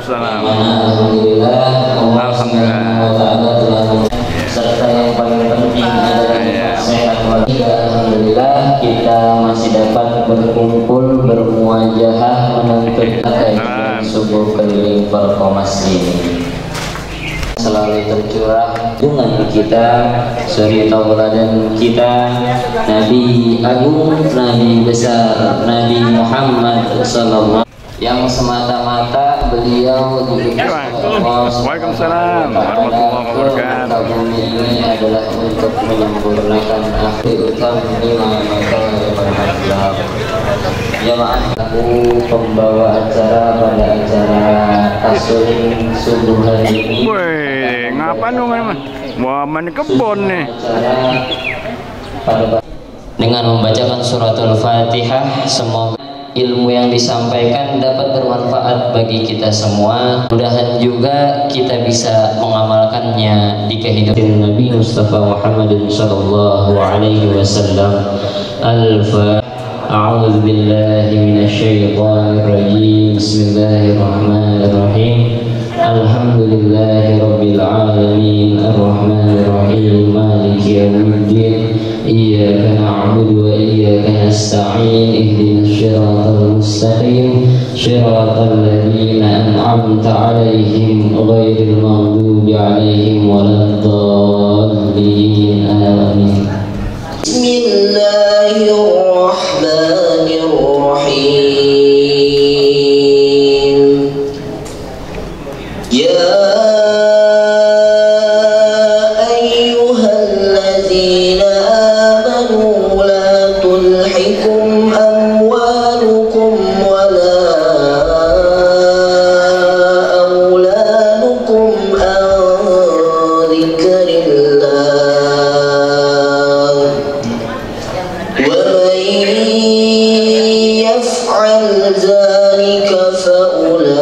Waalaikumsalam. Alhamdulillah. Serta yang paling penting adalah sehat walafiat. Alhamdulillah kita masih dapat berkumpul bermuajahah menuntut kajian subuh keliling Perkomas ini. Selalu tercurah dengan kita suri tauladan kita Nabi Agung, Nabi besar, Nabi Muhammad sallallahu yang semata-mata beliau diutus Allah. Waalaikumsalam warahmatullahi wabarakatuh. Ini adalah untuk menyempurnakan akhir lima makalah. Jamaah, aku pembawa acara pada acara Tasawuf subuh hari ini. Woi, ngapain dong mas? Wah, main kebun nih. Dengan membacakan suratul Fatihah, semoga ilmu yang disampaikan dapat bermanfaat bagi kita semua. Mudah-mudahan juga kita bisa mengamalkannya di kehidupan Nabi Mustafa Muhammad sallallahu alaihi wasallam. Al-Fatihah. A'udzu billahi minasyaitonir rajim. Bismillahirrahmanirrahim. Alhamdulillahi rabbil alamin. Arrahmanir rahim. Maliki yaumiddin. Iyyaka na'budu wa iyyaka nasta'in. Ihdinas siratal mustaqim. Siratal ladzina an'amta 'alaihim ghairil maghdubi 'alaihim waladdallin. Amin. Bismillahirrahmanirrahim. Ya ayyuhalladzina amanu la tulhikum amwalukum wala auladukum an dzikrillah. ومن يفعل ذلك فأولئك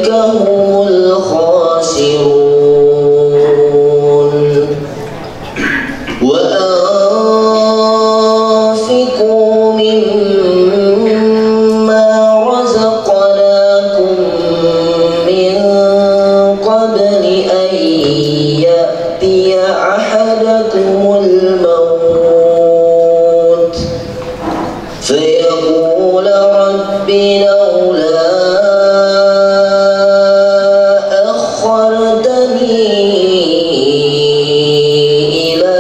هم الخاسرون. وأنفقوا مما رزقناكم من قبل أن يأتي أحدكم الموت فيقول رب لولا أخرتني إلى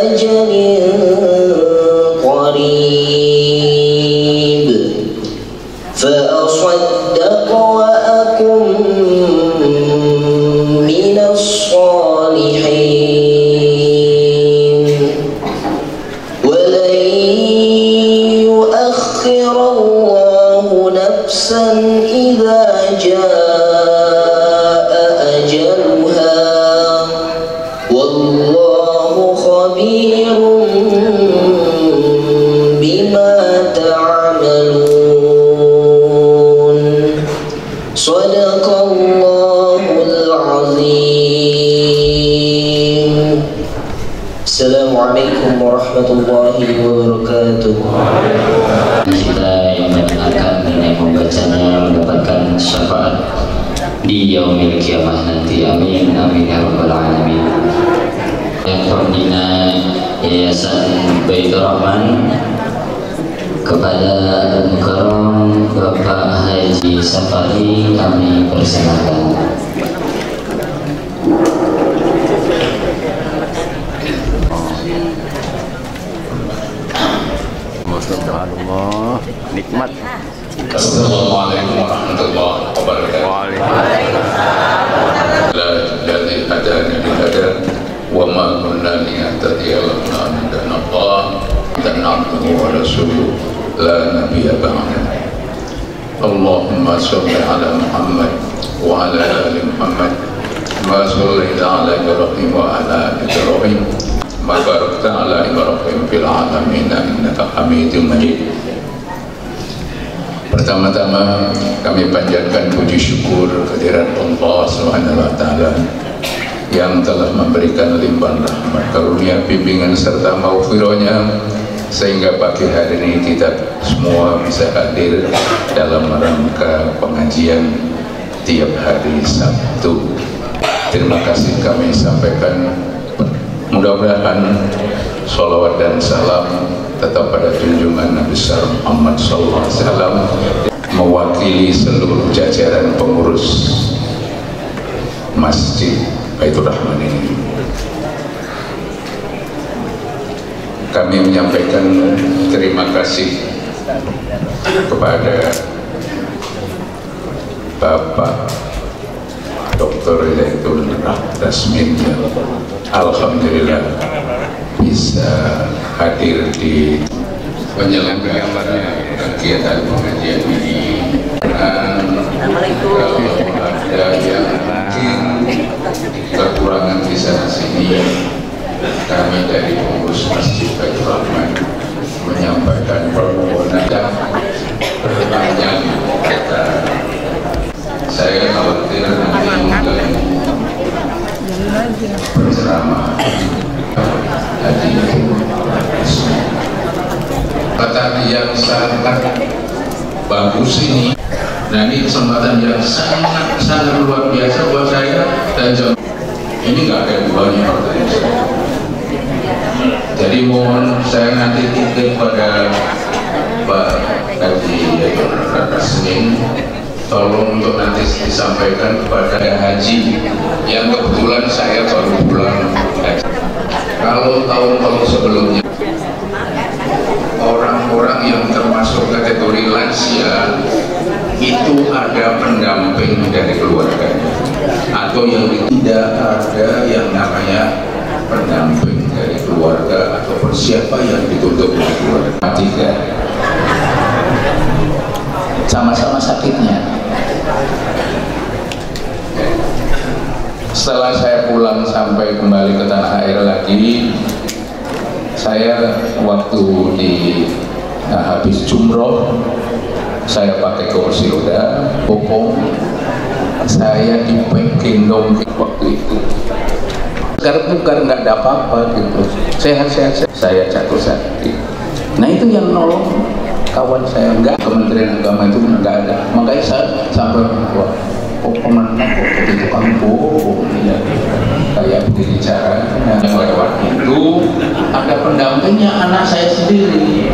أجل قريب فأصدق وأكن من الصالحين ولن يؤخر الله نفسا إذا جاء أجلها والله خبير بما تعملون. صدق الله العظيم. Assalamualaikum warahmatullahi wabarakatuh. Kita yang mendengarkan dan yang membacanya mendapatkan syafaat di yaumil kiamah nanti. Amin amin ya rabbal alamin. Yang pembina Yayasan Baitur Rahman kepada Al-Mukarram Bapak Haji Safari kami persilakan. Allah nikmat. Assalamualaikum warahmatullahi wabarakatuh. Waalaikumsalam. La ilaha hadana bihada wa ma kunna linahtadiya lawla an hadana Allah. Abduhu wa rasuluhu la nabiyya ba'da. Allahumma shalli ala Muhammad wa ala ali Muhammad wa salli ala Ibrahim wa ala Ibrahim wa barik ala Ibrahim fil alamin innaka Hamidum Majid. Pertama-tama kami panjatkan puji syukur kehadirat Allah Subhanahu wa taala yang telah memberikan limpahan rahmat karunia bimbingan serta maghfirahnya sehingga pagi hari ini kita semua bisa hadir dalam rangka pengajian tiap hari Sabtu. Terima kasih kami sampaikan. Mudah-mudahan sholawat dan salam tetap pada junjungan Nabi besar Muhammad SAW, mewakili seluruh jajaran pengurus Masjid Baitur Rahman ini. Kami menyampaikan terima kasih kepada Bapak Dr. Zaidul Rasmin yang alhamdulillah bisa hadir di penyelenggaraan kegiatan pengajian ini. Dan kalau ada yang mungkin kekurangan di sana sini, kami dari pengurus Masjid Baitur Rahman menyampaikan permohonan dan pertanyaan kita. Saya khawatir nanti berceramah kesempatan yang sangat bagus ini. Nah, ini kesempatan yang sangat luar biasa buat saya dan ini nggak ada duanya. Jadi mohon saya nanti titip pada Pak Haji Rasmin, tolong untuk nanti disampaikan kepada haji yang kebetulan saya baru pulang haji. Kalau tahun-tahun sebelumnya orang-orang yang termasuk kategori lansia itu ada pendamping dari keluarganya, atau yang tidak ada yang namanya pendamping dari keluarga ataupun siapa yang dituntut dari keluarga. Tiga, sama-sama sakitnya. Setelah saya pulang sampai kembali ke tanah air lagi, saya waktu di habis jumroh, saya pakai kursi roda, bopong, saya digendong waktu itu. Karena bukan nggak ada apa-apa gitu, sehat-sehat, saya jatuh sakit. Nah itu yang nolong kawan saya, enggak, Kementerian Agama itu enggak ada. Makanya saya sampai wah, kok kemana kok begitu kampung ya, kayak begini caranya. Lewat itu ada pendampingnya anak saya sendiri.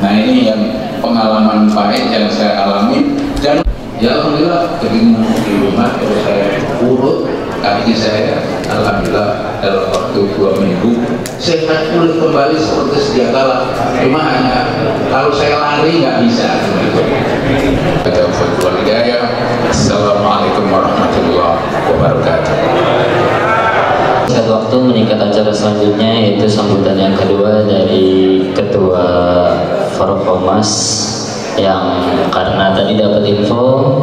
Nah ini yang pengalaman baik yang saya alami, dan ya alhamdulillah jadi di rumah kalau saya urut kaki saya, alhamdulillah dalam waktu 2 minggu sehat pulih kembali seperti sedia kala. Cuma hanya kalau saya lari nggak bisa. Assalamualaikum warahmatullahi wabarakatuh. Saat waktu meningkat acara selanjutnya, yaitu sambutan yang kedua dari Ketua Forkomas, yang karena tadi dapat info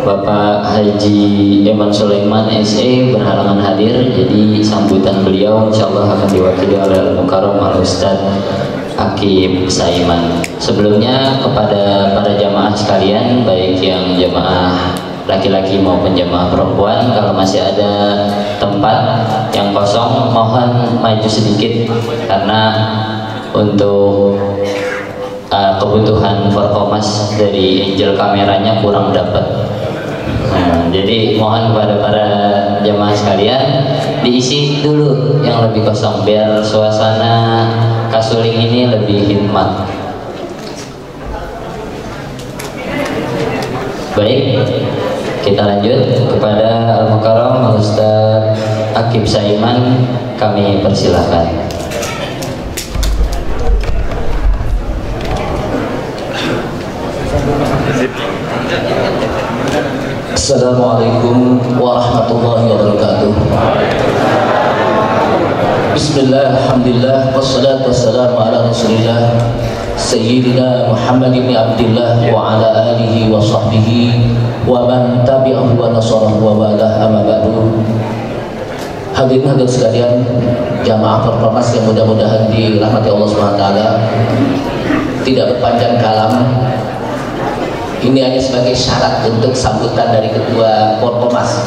Bapak Haji Eman Sulaiman SE berhalangan hadir, jadi sambutan beliau insyaallah akan diwakili oleh Al-Mukarram Al-Ustaz Akib Saiman. Sebelumnya kepada para jamaah sekalian, baik yang jamaah laki-laki maupun jamaah perempuan, kalau masih ada tempat yang kosong mohon maju sedikit, karena untuk kebutuhan Forkomas dari angel kameranya kurang dapat. Nah, jadi mohon kepada para jamaah sekalian diisi dulu yang lebih kosong biar suasana kasuling ini lebih hikmat. Baik, kita lanjut kepada Al-Mukarram Al-Ustaz Akib Saiman, kami persilahkan. Assalamualaikum warahmatullahi wabarakatuh. Bismillah, alhamdulillah, wassalatu wassalamu ala rasulillah Sayyidina Muhammad ibn Abdillah wa ala alihi wa sahbihi wa man tabi'ahu wa nasarahu wa walah, amma ba'du. Hadirin hadirat sekalian, jamaah Forkomas yang mudah-mudahan dirahmati Allah SWT. Tidak berpanjang kalam, ini hanya sebagai syarat untuk sambutan dari Ketua Forkomas.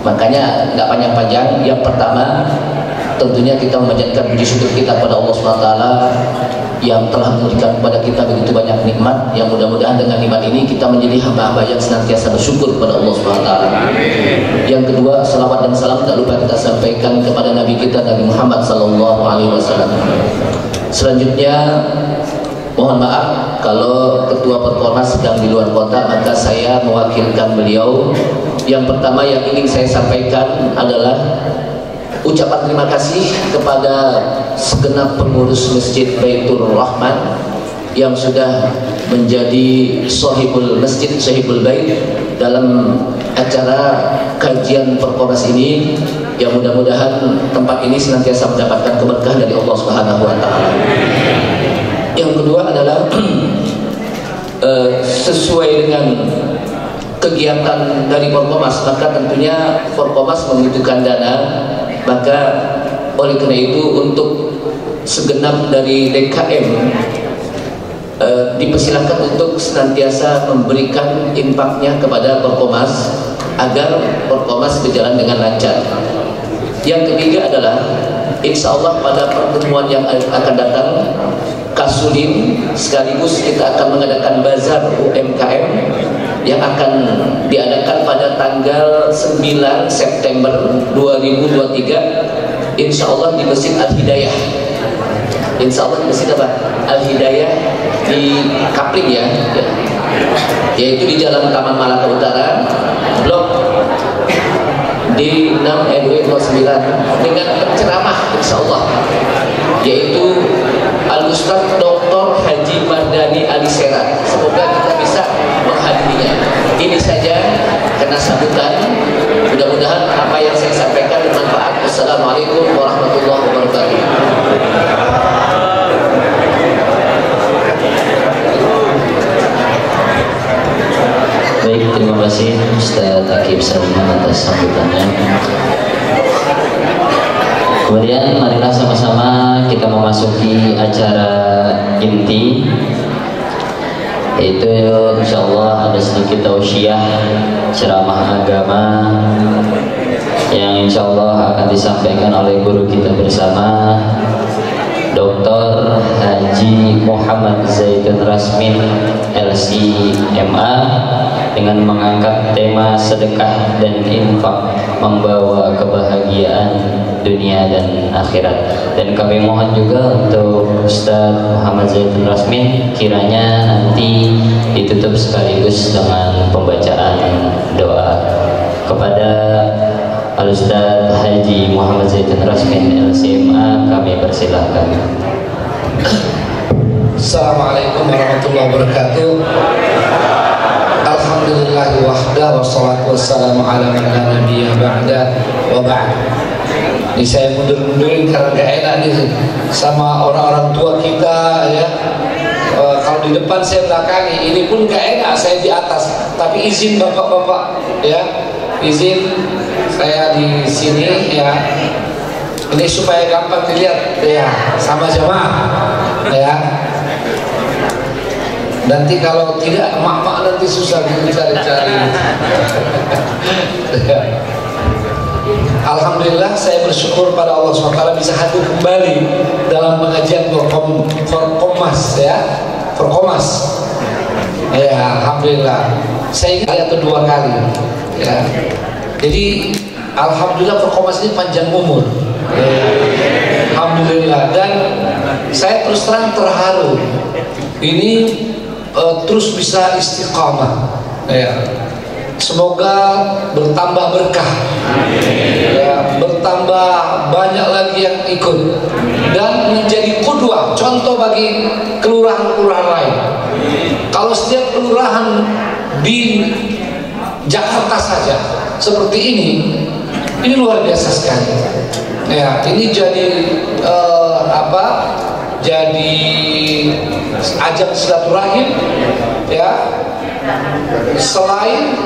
Makanya nggak panjang-panjang. Yang pertama, tentunya kita memanjatkan puji syukur kita kepada Allah SWT yang telah memberikan kepada kita begitu banyak nikmat, yang mudah-mudahan dengan nikmat ini kita menjadi hamba-hamba yang senantiasa bersyukur kepada Allah SWT. Yang kedua, salawat dan salam tak lupa kita sampaikan kepada Nabi kita Nabi Muhammad SAW. Selanjutnya, mohon maaf kalau Ketua Perkormas sedang di luar kota, maka saya mewakilkan beliau. Yang pertama yang ingin saya sampaikan adalah ucapan terima kasih kepada segenap pengurus Masjid Baitur Rahman yang sudah menjadi sahibul masjid, sahibul bait dalam acara kajian Perkormas ini, yang mudah-mudahan tempat ini senantiasa mendapatkan keberkahan dari Allah Subhanahu wa taala. Yang kedua adalah sesuai dengan kegiatan dari Forkomas, maka tentunya Forkomas membutuhkan dana. Maka oleh karena itu untuk segenap dari DKM dipersilakan untuk senantiasa memberikan infaknya kepada Forkomas agar Forkomas berjalan dengan lancar. Yang ketiga adalah insya Allah pada pertemuan yang akan datang Kasulim, sekaligus kita akan mengadakan bazar UMKM yang akan diadakan pada tanggal 9 September 2023 insya Allah di Masjid Al-Hidayah. Insya Allah di Masjid apa? Al-Hidayah di Kapling ya, yaitu di Jalan Taman Malaka Utara, Blok D6 RW 09, dengan penceramah insya Allah, yaitu Al-Ustaz Dr. Haji Mardani Alisera. Semoga kita bisa menghadirinya. Ini saja karena sambutan. Mudah-mudahan apa yang saya sampaikan bermanfaat. Wassalamualaikum warahmatullahi wabarakatuh. Baik, terima kasih Ustaz Akib Salman atas sambutannya. Kemudian marilah sama-sama kita memasuki acara inti, yaitu insyaallah ada sedikit tausiah ceramah agama yang insyaallah akan disampaikan oleh guru kita bersama Dr. Haji Muhammad Zaitun Rasmin LC.MA dengan mengangkat tema sedekah dan infak membawa kebahagiaan dunia dan akhirat. Dan kami mohon juga untuk Ustaz Muhammad Zaitun Rasmin kiranya nanti ditutup sekaligus dengan pembacaan doa. Kepada Al-Ustaz Haji Muhammad Zaitun Rasmin LC.MA kami persilahkan. Assalamualaikum warahmatullahi wabarakatuh. Alhamdulillah wahda wassalatu wassalamu ala man la nabiyya ba'da wa ba'd. Ini saya mundur-mundurin karena gak enak nih sama orang-orang tua kita ya. Kalau di depan saya belakangi, ini pun gak enak saya di atas. Tapi izin bapak-bapak ya, izin saya di sini ya. Ini supaya gampang dilihat ya sama jamaah ya. Nanti kalau tidak mak-mak nanti susah dicari-cari. Alhamdulillah saya bersyukur pada Allah SWT bisa hadir kembali dalam pengajian Forkomas ya, Forkomas. Ya, alhamdulillah. Saya ingat itu 2 kali ya. Jadi alhamdulillah Forkomas ini panjang umur. Ya. Alhamdulillah, dan saya terus terang terharu. Ini terus bisa istiqamah ya. Semoga bertambah berkah ya, bertambah banyak lagi yang ikut dan menjadi qudwah, contoh bagi kelurahan-kelurahan lain. Kalau setiap kelurahan di Jakarta saja seperti ini luar biasa sekali ya. Ini jadi jadi ajang silaturahim ya, selain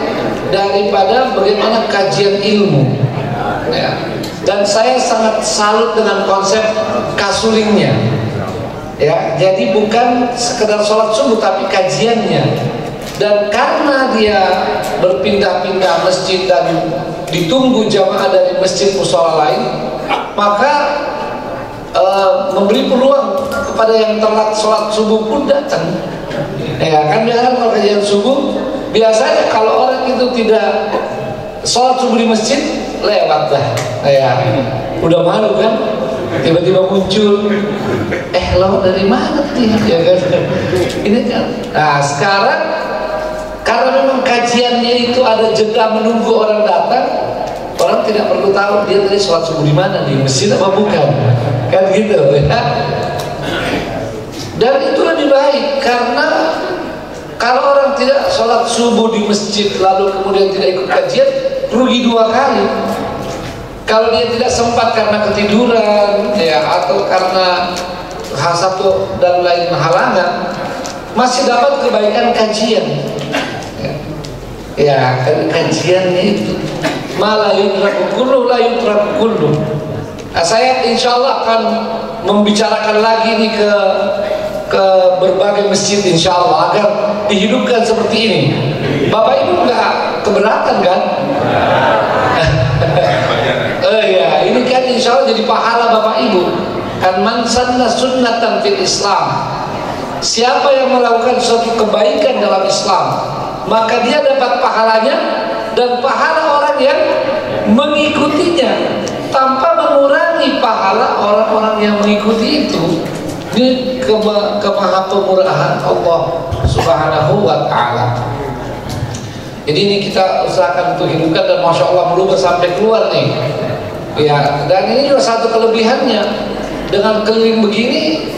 daripada bagaimana kajian ilmu ya. Dan saya sangat salut dengan konsep kasulingnya ya. Jadi bukan sekedar sholat subuh tapi kajiannya. Dan karena dia berpindah-pindah masjid dan ditunggu jamaah dari masjid mushola lain, maka memberi peluang kepada yang telat sholat subuh pun datang. Ya kan, biasanya kalau kajian subuh, biasanya kalau orang itu tidak sholat subuh di masjid, lewat dah. Ya, udah malu kan, tiba-tiba muncul, lo dari mana sih? Ya kan, ini kan. Nah sekarang karena memang kajiannya itu ada jeda menunggu orang datang, orang tidak perlu tahu dia tadi sholat subuh di mana, di masjid apa bukan, kan gitu ya. Dan itu lebih baik, karena kalau orang tidak sholat subuh di masjid lalu kemudian tidak ikut kajian, rugi dua kali. Kalau dia tidak sempat karena ketiduran ya, atau karena hal satu dan lain halangan, masih dapat kebaikan kajian. Ya, kajiannya itu malah yutraku kullu la yutraku kullu. Nah, saya insya Allah akan membicarakan lagi nih ke berbagai masjid insya Allah agar dihidupkan seperti ini. Bapak Ibu nggak keberatan kan? Ya, ini kan insya Allah jadi pahala Bapak Ibu. Kan man sanna sunnatan fil Islam. Siapa yang melakukan suatu kebaikan dalam Islam, maka dia dapat pahalanya dan pahala orang yang mengikutinya, tanpa mengurangi pahala orang-orang yang mengikuti itu. Ini kemahamurahan Allah Subhanahu wa ta'ala. Jadi ini kita usahakan untuk hidupkan, dan Masya Allah melubah sampai keluar nih ya. Dan ini juga satu kelebihannya, dengan keliling begini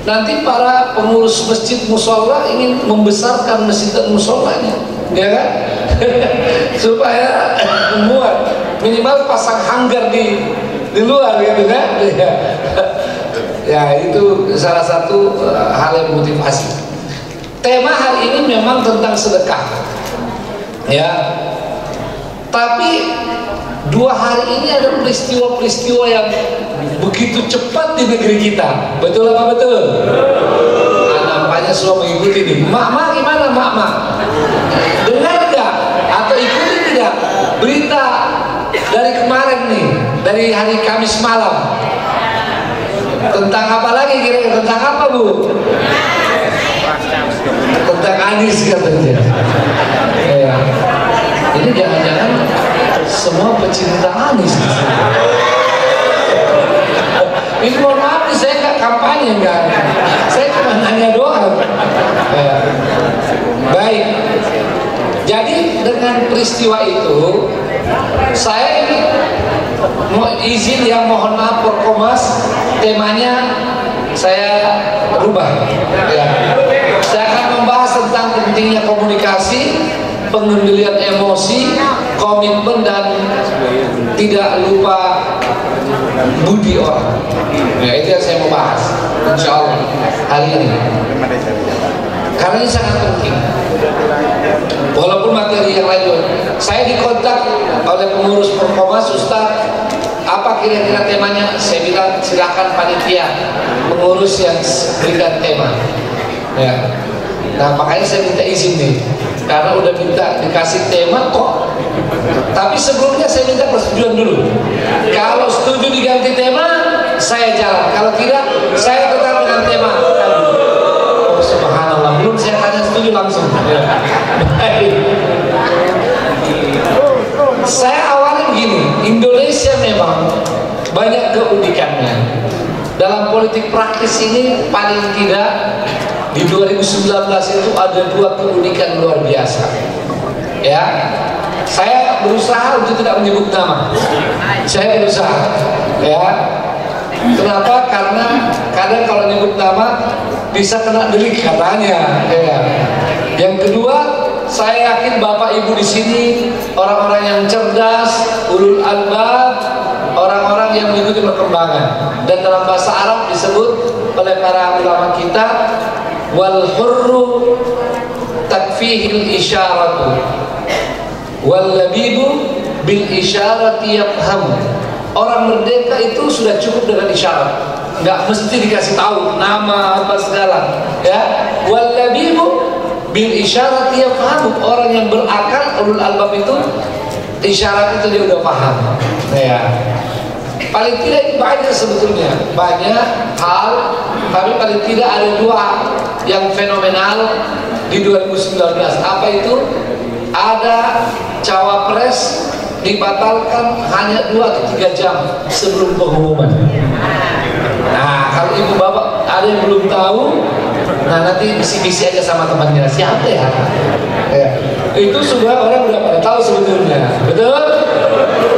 nanti para pengurus masjid musola ingin membesarkan masjid dan musolanya, ya kan? Supaya muat, minimal pasang hanggar di luar gitu kan. Ya, itu salah satu hal yang motivasi. Tema hari ini memang tentang sedekah ya, tapi 2 hari ini ada peristiwa-peristiwa yang begitu cepat di negeri kita. Betul apa betul? Nampaknya semua mengikuti nih. Mak gimana mak? Dengar gak? Atau ikuti tidak berita dari kemarin nih, dari hari Kamis malam? Tentang apa lagi kira-kira? Tentang apa Bu? Tentang Anies katanya. Ya. Ini jangan-jangan semua pecinta Anies. Ini mohon maaf nih, saya nggak kampanye, nggak. Saya cuma nanya doang. Ya. Baik. Jadi dengan peristiwa itu, saya ini mau izin yang mohon maaf Forkomas, temanya saya rubah ya. Saya akan membahas tentang pentingnya komunikasi, pengendalian emosi, komitmen, dan tidak lupa budi orang ya. Itu yang saya mau bahas insya Allah hari ini, karena ini sangat penting. Walaupun materi yang lain, saya dikontak oleh pengurus Forkomas, Ustaz, apa kira-kira temanya? Saya bilang silakan panitia pengurus yang berikan tema ya. Nah makanya saya minta izin nih, karena udah minta dikasih tema kok. Tapi sebelumnya saya minta persetujuan dulu. Kalau setuju diganti tema, saya jalan. Kalau tidak, saya tetap dengan tema. Oh subhanallah, belum saya tanya setuju langsung ya. Baik. Saya awalnya gini, Indonesia memang banyak keunikannya. Dalam politik praktis ini paling tidak di 2019 itu ada 2 keunikan luar biasa. Ya, saya berusaha untuk tidak menyebut nama. Saya berusaha. Ya, kenapa? Karena kadang kalau nyebut nama bisa kena delik katanya. Ya. Yang kedua, saya yakin Bapak Ibu di sini orang-orang yang cerdas, ulul albab, orang-orang yang mengikuti perkembangan. Dan dalam bahasa Arab disebut oleh para ulama kita, wal hurru takfihil isyaratu wal labibu bil isyarati yafhamu. Orang merdeka itu sudah cukup dengan isyarat, nggak mesti dikasih tahu nama apa segala ya. Wal labibu bil isyarat dia paham. Orang yang berakal, ulul albab itu isyarat itu dia udah paham ya. paling tidak banyak sebetulnya, banyak hal, tapi paling tidak ada dua yang fenomenal di 2019. Apa itu? Ada cawapres dibatalkan hanya 2 atau 3 jam sebelum pengumuman. Nah, kalau ibu bapak ada yang belum tahu, nah nanti bisi-bisi aja sama temannya, siapa ya? Itu sudah orang udah pada tahu sebetulnya, betul?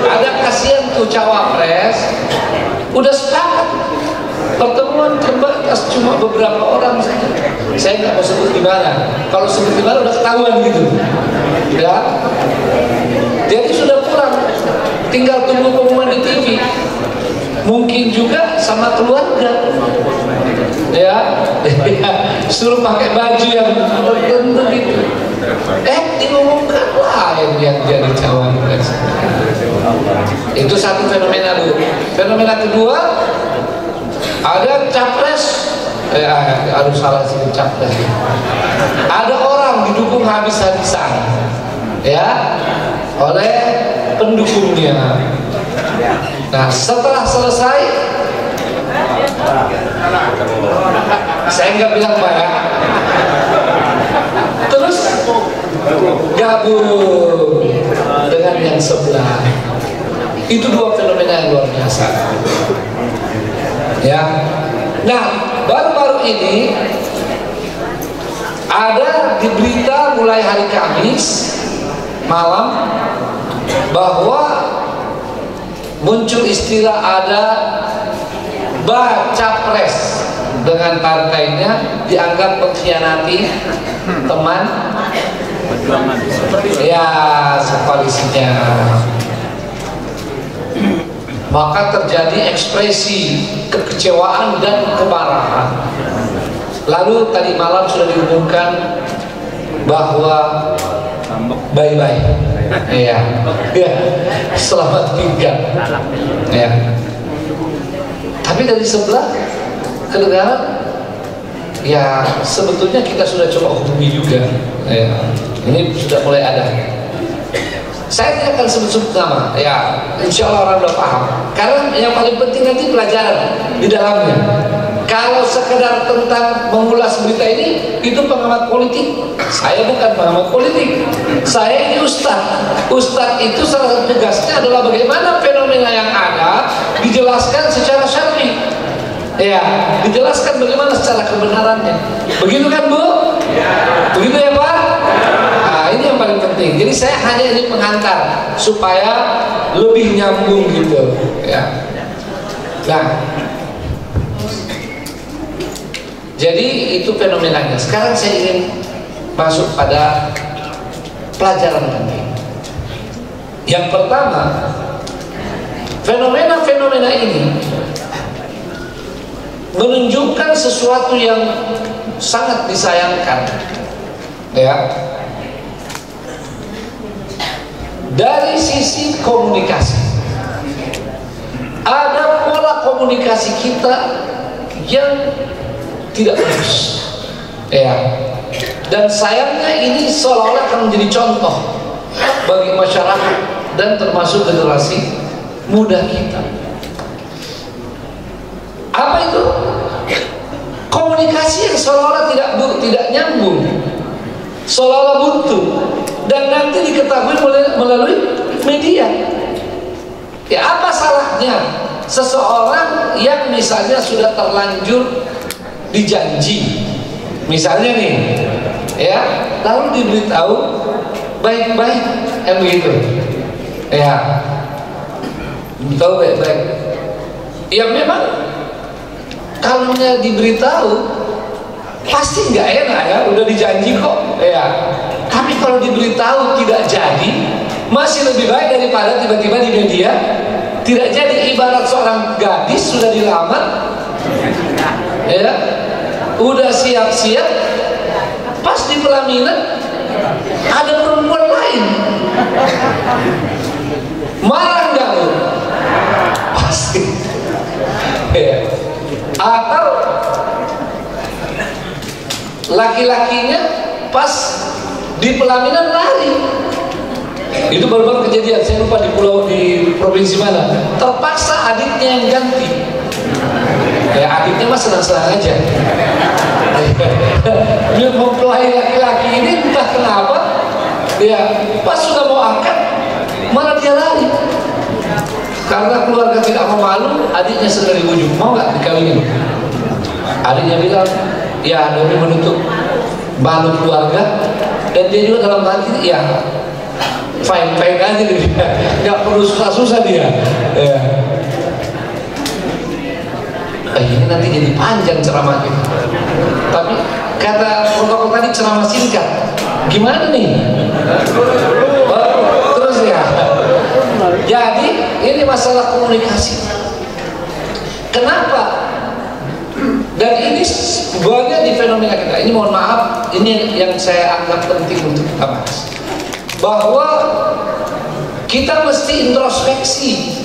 Ada kasihan tuh cawapres, udah sepakat pertemuan terbatas cuma beberapa orang saja. Saya nggak mau sebut di mana. Kalau sebut di mana udah ketahuan gitu, ya. Jadi sudah pulang, tinggal tunggu pengumuman di TV. Mungkin juga sama keluarga, ya, suruh pakai baju yang tertentu gitu. Diumumkan lah yang jadi cawapres. Itu satu fenomena dulu. Fenomena kedua, ada capres, harus salah sih capres. Ada orang didukung habis-habisan, ya, oleh pendukungnya. Nah, setelah selesai, saya nggak bilang banyak, terus gabung dengan yang sebelah. Itu dua fenomena yang luar biasa, ya. Nah, baru-baru ini ada di berita mulai hari Kamis malam bahwa muncul istilah ada bacapres dengan partainya dianggap mengkhianati teman ya sekoalisinya. Maka terjadi ekspresi kekecewaan dan kemarahan. Lalu tadi malam sudah diumumkan bahwa bye-bye, ya, selamat tinggal, ya. Tapi dari sebelah kedengaran, ya sebetulnya kita sudah coba hubungi juga, ya. Ini sudah mulai ada. Saya tidak akan sebut-sebut nama, ya, insya Allah orang sudah paham. Karena yang paling penting nanti pelajaran di dalamnya. Kalau sekedar tentang mengulas berita ini, itu pengamat politik. Saya bukan pengamat politik. Saya ini ustadz. Ustadz itu salah satu tugasnya adalah bagaimana fenomena yang ada dijelaskan secara syar'i. Ya, dijelaskan bagaimana secara kebenarannya. Begitu kan, Bu? Begitu ya, Pak? Nah, ini yang paling penting. Jadi saya hanya ini penghantar supaya lebih nyambung gitu, ya. Nah, jadi itu fenomenanya. Sekarang saya ingin masuk pada pelajaran penting. Yang pertama, fenomena-fenomena ini menunjukkan sesuatu yang sangat disayangkan, ya. Dari sisi komunikasi, ada pola komunikasi kita yang tidak bagus, ya. Dan sayangnya ini seolah-olah akan menjadi contoh bagi masyarakat dan termasuk generasi muda kita. Apa itu? Komunikasi yang seolah-olah tidak nyambung, seolah-olah buntu, dan nanti diketahui melalui media. Ya, apa salahnya seseorang yang misalnya sudah terlanjur dijanji, misalnya nih, ya, lalu diberitahu baik-baik, begitu, ya, tahu baik-baik. Ya memang kalau diberitahu pasti nggak enak, ya, udah dijanji kok, ya. Tapi kalau diberitahu tidak jadi, masih lebih baik daripada tiba-tiba di media tidak jadi. Ibarat seorang gadis sudah dilamar, ya, udah siap-siap, pas di pelaminan ada perempuan lain, marah nggak lu? Pasti, ya. Atau laki-lakinya pas di pelaminan lari, Itu baru-baru kejadian, saya lupa di provinsi mana. Terpaksa adiknya yang ganti. Ya adiknya mah senang-senang aja. Dia mempelai laki-laki ini entah kenapa, ya pas sudah mau angkat malah dia lari. Karena keluarga tidak mau malu, adiknya segera dibujuk, mau nggak dikawinin? Adiknya bilang, ya demi menutup malu keluarga, dan dia juga dalam hati, ya fine aja dia, nggak perlu susah-susah dia. Ya. Ini nanti jadi panjang ceramah kita. Tapi kata protokol tadi ceramah singkat. Gimana nih? Terus ya. Jadi ini masalah komunikasi. Kenapa? Dan ini banyak di fenomena kita. Ini mohon maaf, ini yang saya anggap penting untuk kita bahas. Bahwa kita mesti introspeksi,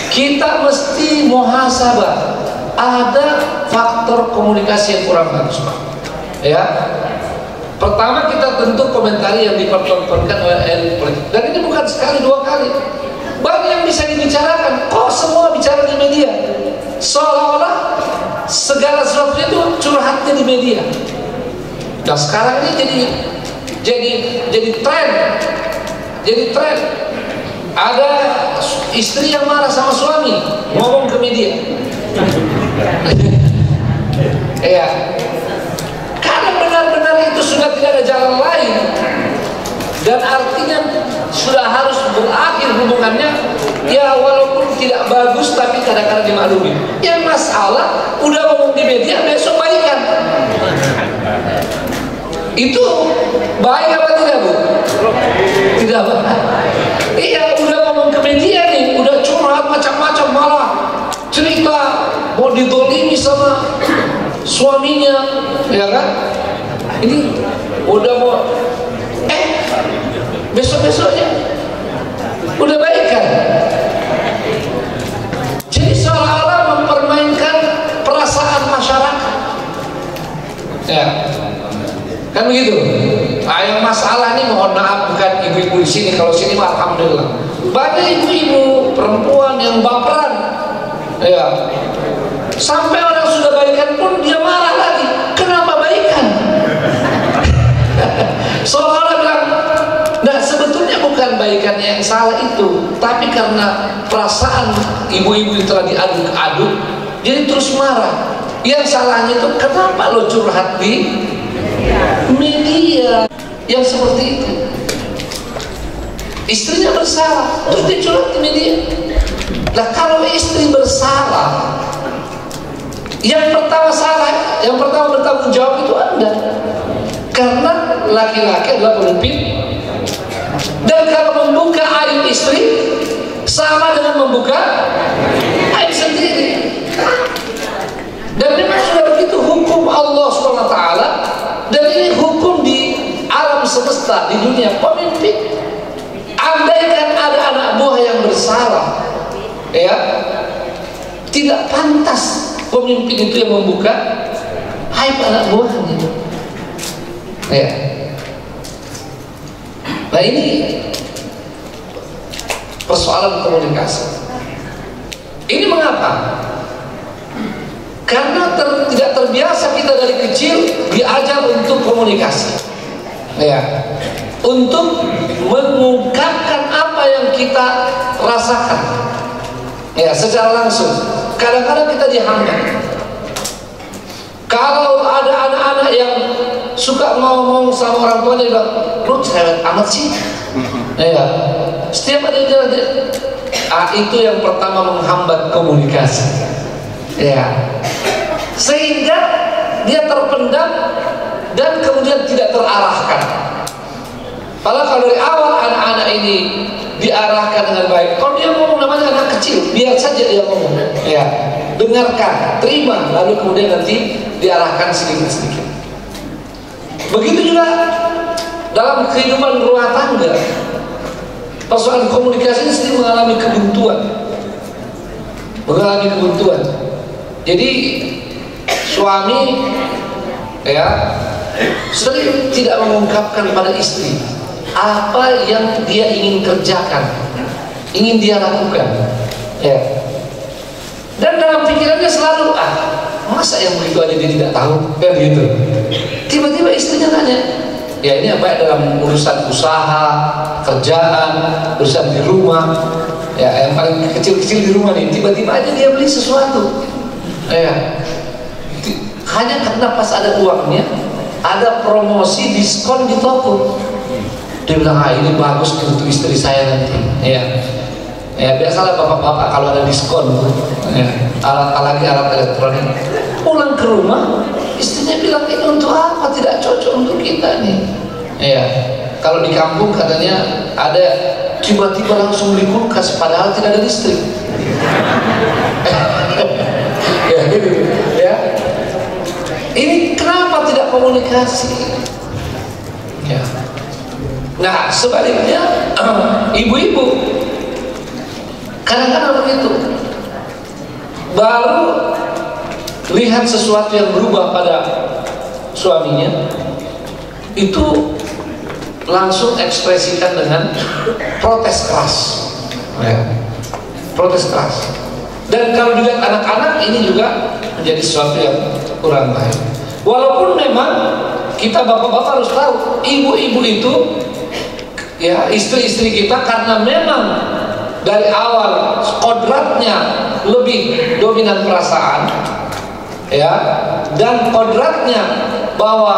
kita mesti muhasabah. Ada faktor komunikasi yang kurang bagus, Pak. Ya. Pertama kita tentu komentari yang dipertontonkan oleh elit politik. Dan ini bukan sekali dua kali. Banyak yang bisa dibicarakan. Kok semua bicara di media? Seolah-olah segala sesuatu itu curhatnya di media. Nah sekarang ini jadi tren. Jadi tren. Ada istri yang marah sama suami ngomong ke media. Ya, karena benar-benar itu sudah tidak ada jalan lain dan artinya sudah harus berakhir hubungannya. Ya walaupun tidak bagus tapi kadang-kadang dimaklumi. Yang masalah udah ngomong di media besok baikan. Itu baik apa tidak, Bu? Tidak baik. Iya, udah ngomong ke media nih, udah curhat macam-macam, malah cerita mau didolimi sama suaminya, ya kan? Ini udah mau besok-besoknya udah baikan. Jadi seolah-olah mempermainkan perasaan masyarakat. Ya. Kan begitu. Nah, yang masalah ini mohon maaf bukan ibu-ibu di sini. Kalau sini mah alhamdulillah. Banyak ibu-ibu perempuan yang baperan. Ya. Sampai orang sudah baikan pun dia marah lagi. Kenapa baikan? Seolah-olah bilang, nah sebetulnya bukan baikannya yang salah itu, tapi karena perasaan ibu-ibu yang telah diaduk-aduk, jadi terus marah. Yang salahnya itu kenapa lo curhat di media yang seperti itu? Istrinya bersalah, terus dia curhat di media. Nah kalau istri bersalah, yang pertama salah, yang pertama bertanggung jawab itu Anda, karena laki-laki adalah pemimpin. Dan kalau membuka aib istri sama dengan membuka aib sendiri. Dan memang sudah begitu hukum Allah SWT. Dan ini hukum di alam semesta, di dunia. Pemimpin, andaikan ada anak buah yang bersalah, ya, tidak pantas pemimpin itu yang membuka aib anak buahnya. Ya. Nah ini persoalan komunikasi. Ini mengapa? Karena tidak terbiasa kita dari kecil diajar untuk komunikasi, ya, untuk mengungkapkan apa yang kita rasakan, ya, secara langsung. Kadang-kadang kita dihambat. Kalau ada anak-anak yang suka ngomong sama orang tuanya, bilang, lu cerewet amat sih, ya, setiap ada jalan, itu yang pertama menghambat komunikasi. Ya, sehingga dia terpendam dan kemudian tidak terarahkan. Padahal kalau dari awal anak-anak ini diarahkan dengan baik, kalau dia ngomong namanya anak kecil, biar saja dia ngomong, ya, dengarkan, terima, lalu kemudian nanti diarahkan sedikit-sedikit. Begitu juga dalam kehidupan rumah tangga, persoalan komunikasi ini sering mengalami kebuntuan. Jadi suami, ya, sering tidak mengungkapkan pada istri apa yang dia ingin kerjakan, ingin dia lakukan, ya. Dan dalam pikirannya selalu, masa yang begitu aja dia tidak tahu, kan gitu. Tiba-tiba istrinya nanya, ya ini apa dalam urusan usaha, kerjaan, urusan di rumah, ya yang paling kecil-kecil di rumah nih, tiba-tiba aja dia beli sesuatu, ya. Hanya karena pas ada uangnya, ada promosi diskon di toko. Dia bilang, ini bagus untuk istri saya nanti, ya. Ya biasalah bapak-bapak kalau ada diskon, ya, apalagi alat elektronik. Pulang ke rumah, istrinya bilang, ini untuk apa? Tidak cocok untuk kita nih. Ya, kalau di kampung katanya ada tiba-tiba langsung beli kulkas padahal tidak ada listrik. Ya, gitu, ya. Ini kenapa tidak komunikasi? Ya. Nah sebaliknya ibu-ibu kadang-kadang begitu, baru lihat sesuatu yang berubah pada suaminya, itu langsung ekspresikan dengan protes keras, ya. Protes keras. Dan kalau dilihat anak-anak, ini juga menjadi sesuatu yang kurang baik. Walaupun memang kita bapak-bapak harus tahu, ibu-ibu itu, ya, istri-istri kita karena memang dari awal kodratnya lebih dominan perasaan, ya, dan kodratnya bahwa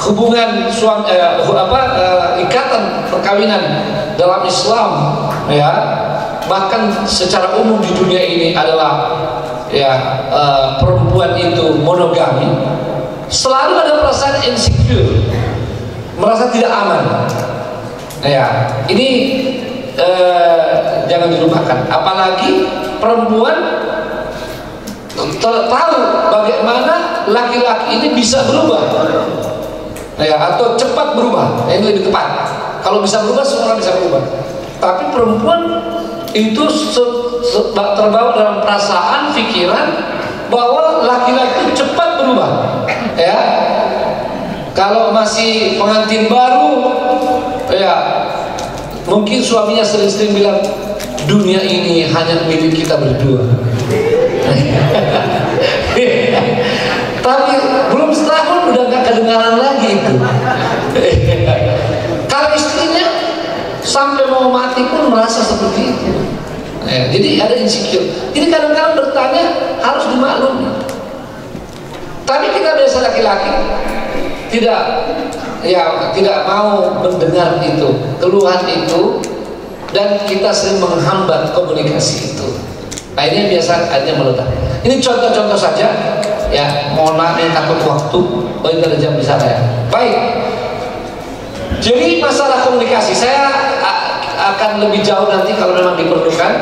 hubungan suami ikatan perkawinan dalam Islam, ya, bahkan secara umum di dunia ini adalah, ya, perempuan itu monogami, selalu ada perasaan insecure, merasa tidak aman, ya. Ini jangan dilupakan, apalagi perempuan tahu bagaimana laki-laki ini bisa berubah, ya, atau cepat berubah, yang lebih tepat. Kalau bisa berubah, semua orang bisa berubah. Tapi perempuan itu terbawa dalam perasaan, pikiran bahwa laki-laki cepat berubah, ya. Kalau masih pengantin baru, ya, mungkin suaminya sering-sering bilang, dunia ini hanya milik kita berdua. Tapi belum setahun udah gak kedengaran lagi itu. Kalau istrinya sampai mau mati pun merasa seperti itu. Jadi ada insecure. Jadi kadang-kadang bertanya harus dimaklumi. Tapi kita biasa laki-laki tidak mau mendengar itu, keluhan itu, dan kita sering menghambat komunikasi itu. Nah ini biasa aja meledak. Ini contoh-contoh saja, ya. Mohon maaf ini takut waktu, itu ada jam bicara, ya. Baik. Jadi masalah komunikasi saya akan lebih jauh nanti kalau memang diperlukan,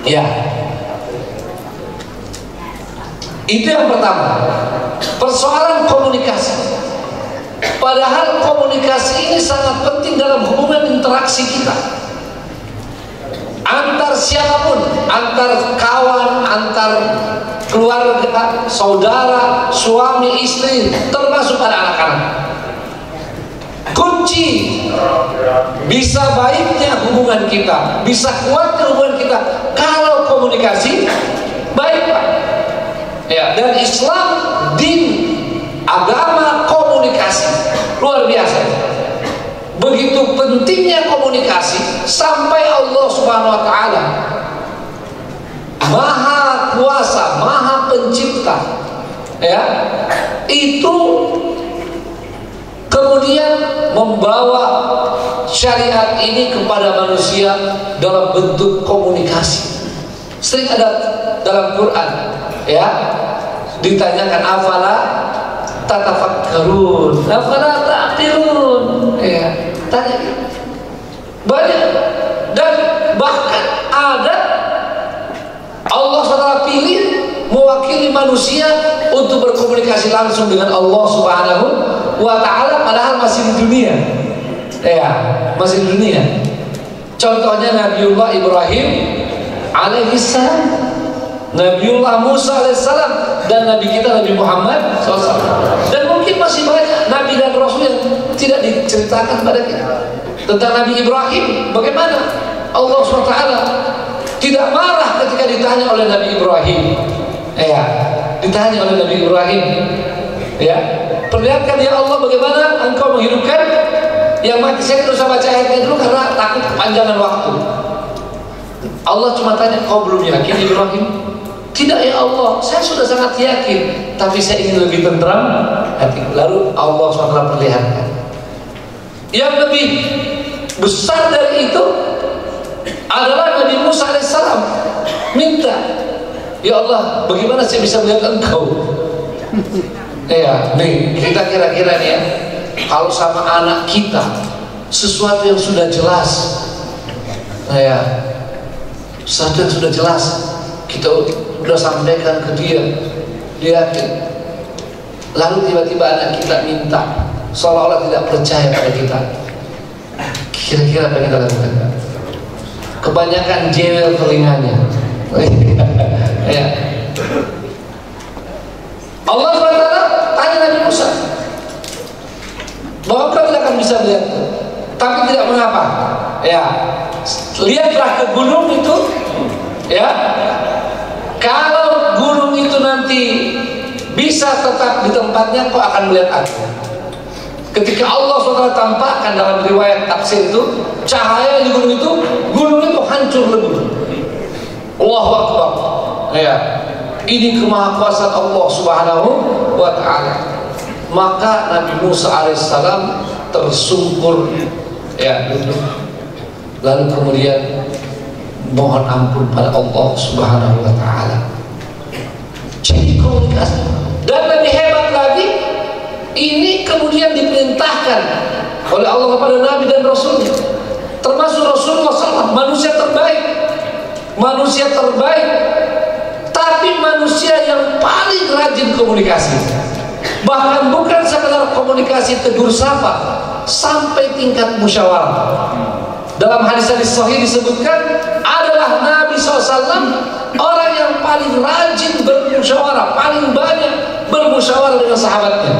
ya. Itu yang pertama, persoalan komunikasi. Padahal komunikasi ini sangat penting dalam hubungan interaksi kita antar siapapun, antar kawan, antar keluarga, saudara, suami, istri, termasuk pada anak-anak. Kunci bisa baiknya hubungan kita, bisa kuatnya hubungan kita kalau komunikasi baik, Pak. Ya, dan Islam, din, agama, komunikasi luar biasa. Begitu pentingnya komunikasi sampai Allah Subhanahu wa taala, Maha Kuasa, Maha Pencipta, ya, itu kemudian membawa syariat ini kepada manusia dalam bentuk komunikasi. Sering ada dalam Quran, ya, ditanyakan afala tatafakkarun, afala taqilun, ya, tanya banyak. Dan bahkan ada Allah SWT pilih mewakili manusia untuk berkomunikasi langsung dengan Allah Subhanahu wa taala padahal masih di dunia, ya, masih di dunia. Contohnya Nabiullah Ibrahim alaihissalam, Nabiullah Musa alaihissalam, dan Nabi kita Nabi Muhammad SAW. Dan mungkin masih banyak Nabi dan Rasul yang tidak diceritakan pada kita. Tentang Nabi Ibrahim, bagaimana Allah SWT tidak marah ketika ditanya oleh Nabi Ibrahim. Ya, ditanya oleh Nabi Ibrahim, ya, perlihatkan ya Allah bagaimana engkau menghidupkan yang mati. Saya tidak usah baca ayatnya dulu karena takut kepanjangan waktu. Allah cuma tanya, kau belum yakin Ibrahim? Tidak ya Allah, saya sudah sangat yakin, tapi saya ingin lebih tentram hati. Lalu Allah SWT perlihatkan yang lebih besar dari itu adalah Nabi Musa alaihissalam minta, ya Allah bagaimana saya bisa melihat engkau. Ya, nih kita kira-kira nih ya, kalau sama anak kita sesuatu yang sudah jelas, ya, sesuatu yang sudah jelas kita udah sampaikan ke dia, dia yakin, lalu tiba-tiba anak kita minta seolah-olah tidak percaya pada kita, kira-kira apa yang kita lakukan? Kebanyakan jewel telinganya. Ya. Allah SWT tanya Nabi Musa bahwa kau tidak akan bisa melihat, tapi tidak mengapa. Ya, lihatlah ke gunung itu. Ya, kalau gunung itu nanti bisa tetap di tempatnya, kau akan melihat aku. Ketika Allah SWT tampakkan dalam riwayat tafsir itu cahaya di gunung itu hancur lebur. Allahu Akbar. Ya, ini kemahakuasaan Allah Subhanahu wa Ta'ala. Maka Nabi Musa alaihissalam tersungkur, ya, duduk. Lalu kemudian mohon ampun pada Allah Subhanahu wa Ta'ala. Jadi komunikasi. Dan lebih hebat lagi, ini kemudian diperintahkan oleh Allah kepada Nabi dan Rasulnya, termasuk Rasulullah SAW, manusia terbaik, tapi manusia yang paling rajin komunikasi. Bahkan bukan sekedar komunikasi tegur sapa, sampai tingkat musyawarah. Dalam hadis-hadis sahih disebutkan adalah Nabi SAW orang yang paling rajin bermusyawarah, paling banyak bermusyawarah dengan sahabatnya.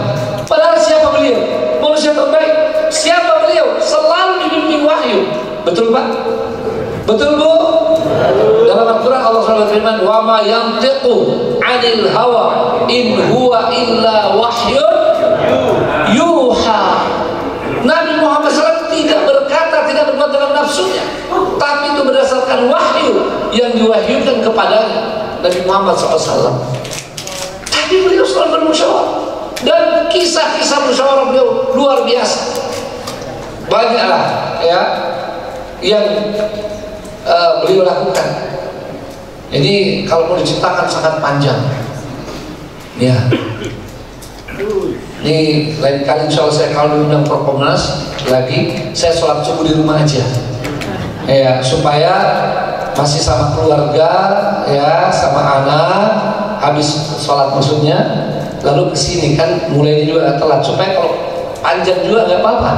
Padahal siapa beliau? Manusia terbaik. Siapa beliau? Selalu dibimbing wahyu. Betul Pak? Betul Bu? Dalam Al-Quran Allah SWT firman, wa ma yantiqu 'anil hawa in huwa illa wahyun yuha. Nabi Muhammad SAW tidak berkata, tidak berbuat dalam nafsunya, tapi itu berdasarkan wahyu yang diwahyukan kepadanya. Nabi Muhammad SAW. Tapi beliau selalu bermusyawarah, dan kisah-kisah musyawarah beliau luar biasa. Banyaklah ya yang beliau lakukan. Jadi kalau mau diceritakan sangat panjang. Ya. Ini lain kali insya Allah saya kalau diundang Forkomnas lagi, saya sholat subuh di rumah aja. Ya, supaya masih sama keluarga, ya, sama anak, habis sholat maksudnya, lalu kesini kan mulainya juga telat, supaya kalau panjang juga nggak apa-apa.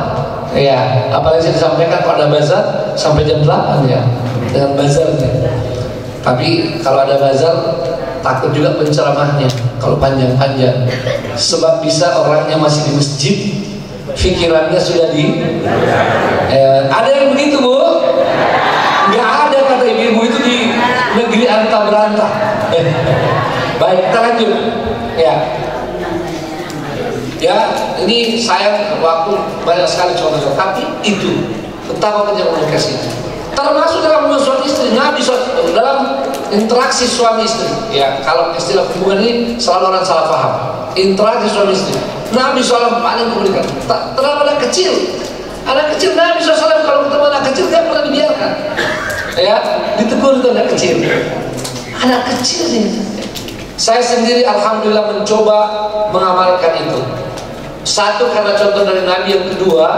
Ya, apalagi saya disampaikan kalau ada bazar sampai jam 8 ya, dengan bazarnya. Tapi kalau ada bazar takut juga penceramahnya kalau panjang-panjang, sebab bisa orangnya masih di masjid, pikirannya sudah di ada yang begitu Bu? Nggak ada kata ibu-ibu itu di negeri antah berantah. Baik, kita lanjut. Ya, ini saya waktu banyak sekali contoh, tapi itu betapa penting komunikasi. Termasuk dalam hubungan suami istri, Nabi dalam interaksi suami istri. Ya, kalau istilah hubungan ini selalu orang salah paham. Interaksi suami istri, Nabi SAW paling komunikasi. Terhadap anak kecil, Nabi SAW kalau ketemu anak kecil dia pernah dibiarkan. Ya, ditegur itu anak kecil. Anak kecil nih. Saya sendiri alhamdulillah mencoba mengamalkan itu. Satu, karena contoh dari Nabi. Yang kedua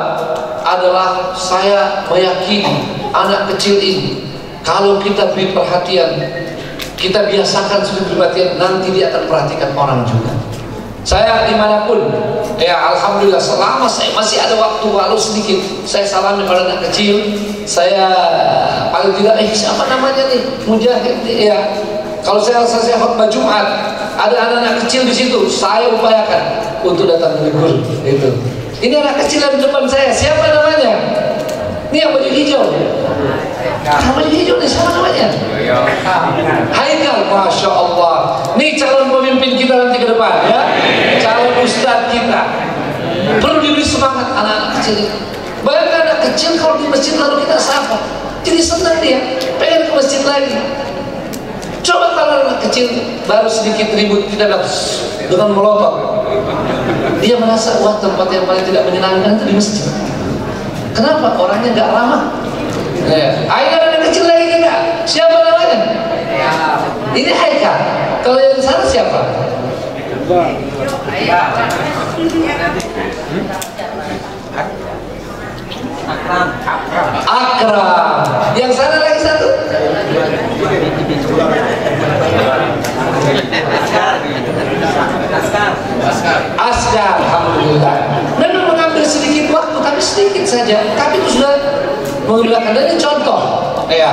adalah saya meyakini anak kecil ini kalau kita beri perhatian, kita biasakan sudah beri perhatian, nanti dia akan perhatikan orang juga. Saya dimanapun, ya alhamdulillah selama saya masih ada waktu walau sedikit, saya salami pada anak kecil. Saya paling tidak siapa namanya nih, Mujahid ya. Kalau saya selesai khutbah Jumat, ada anak-anak kecil di situ, saya upayakan untuk datang menegur itu. Ini anak kecil yang di depan saya, siapa namanya? Ini yang baju hijau. Baju hijau ini siapa namanya? Haikal, Masya Allah. Ini calon pemimpin kita nanti ke depan ya, calon ustadz kita. Perlu diberi semangat anak-anak kecil. Bayangkan anak kecil kalau di masjid lalu kita sapa, jadi senang dia, pengen ke masjid lagi. Coba kalau anak kecil baru sedikit ribut kita dengan melotot, dia merasa wah tempat yang paling tidak menyenangkan itu di masjid. Kenapa? Orangnya nggak ramah. Ayo anak kecil lagi kita, siapa namanya? Ini Haikal. Kalau yang di sana siapa? Akram. Yang sana lagi satu. Askar. Alhamdulillah. Memang mengambil sedikit waktu, tapi sedikit saja. Tapi itu sudah menggunakan. Dan ini contoh. Ya.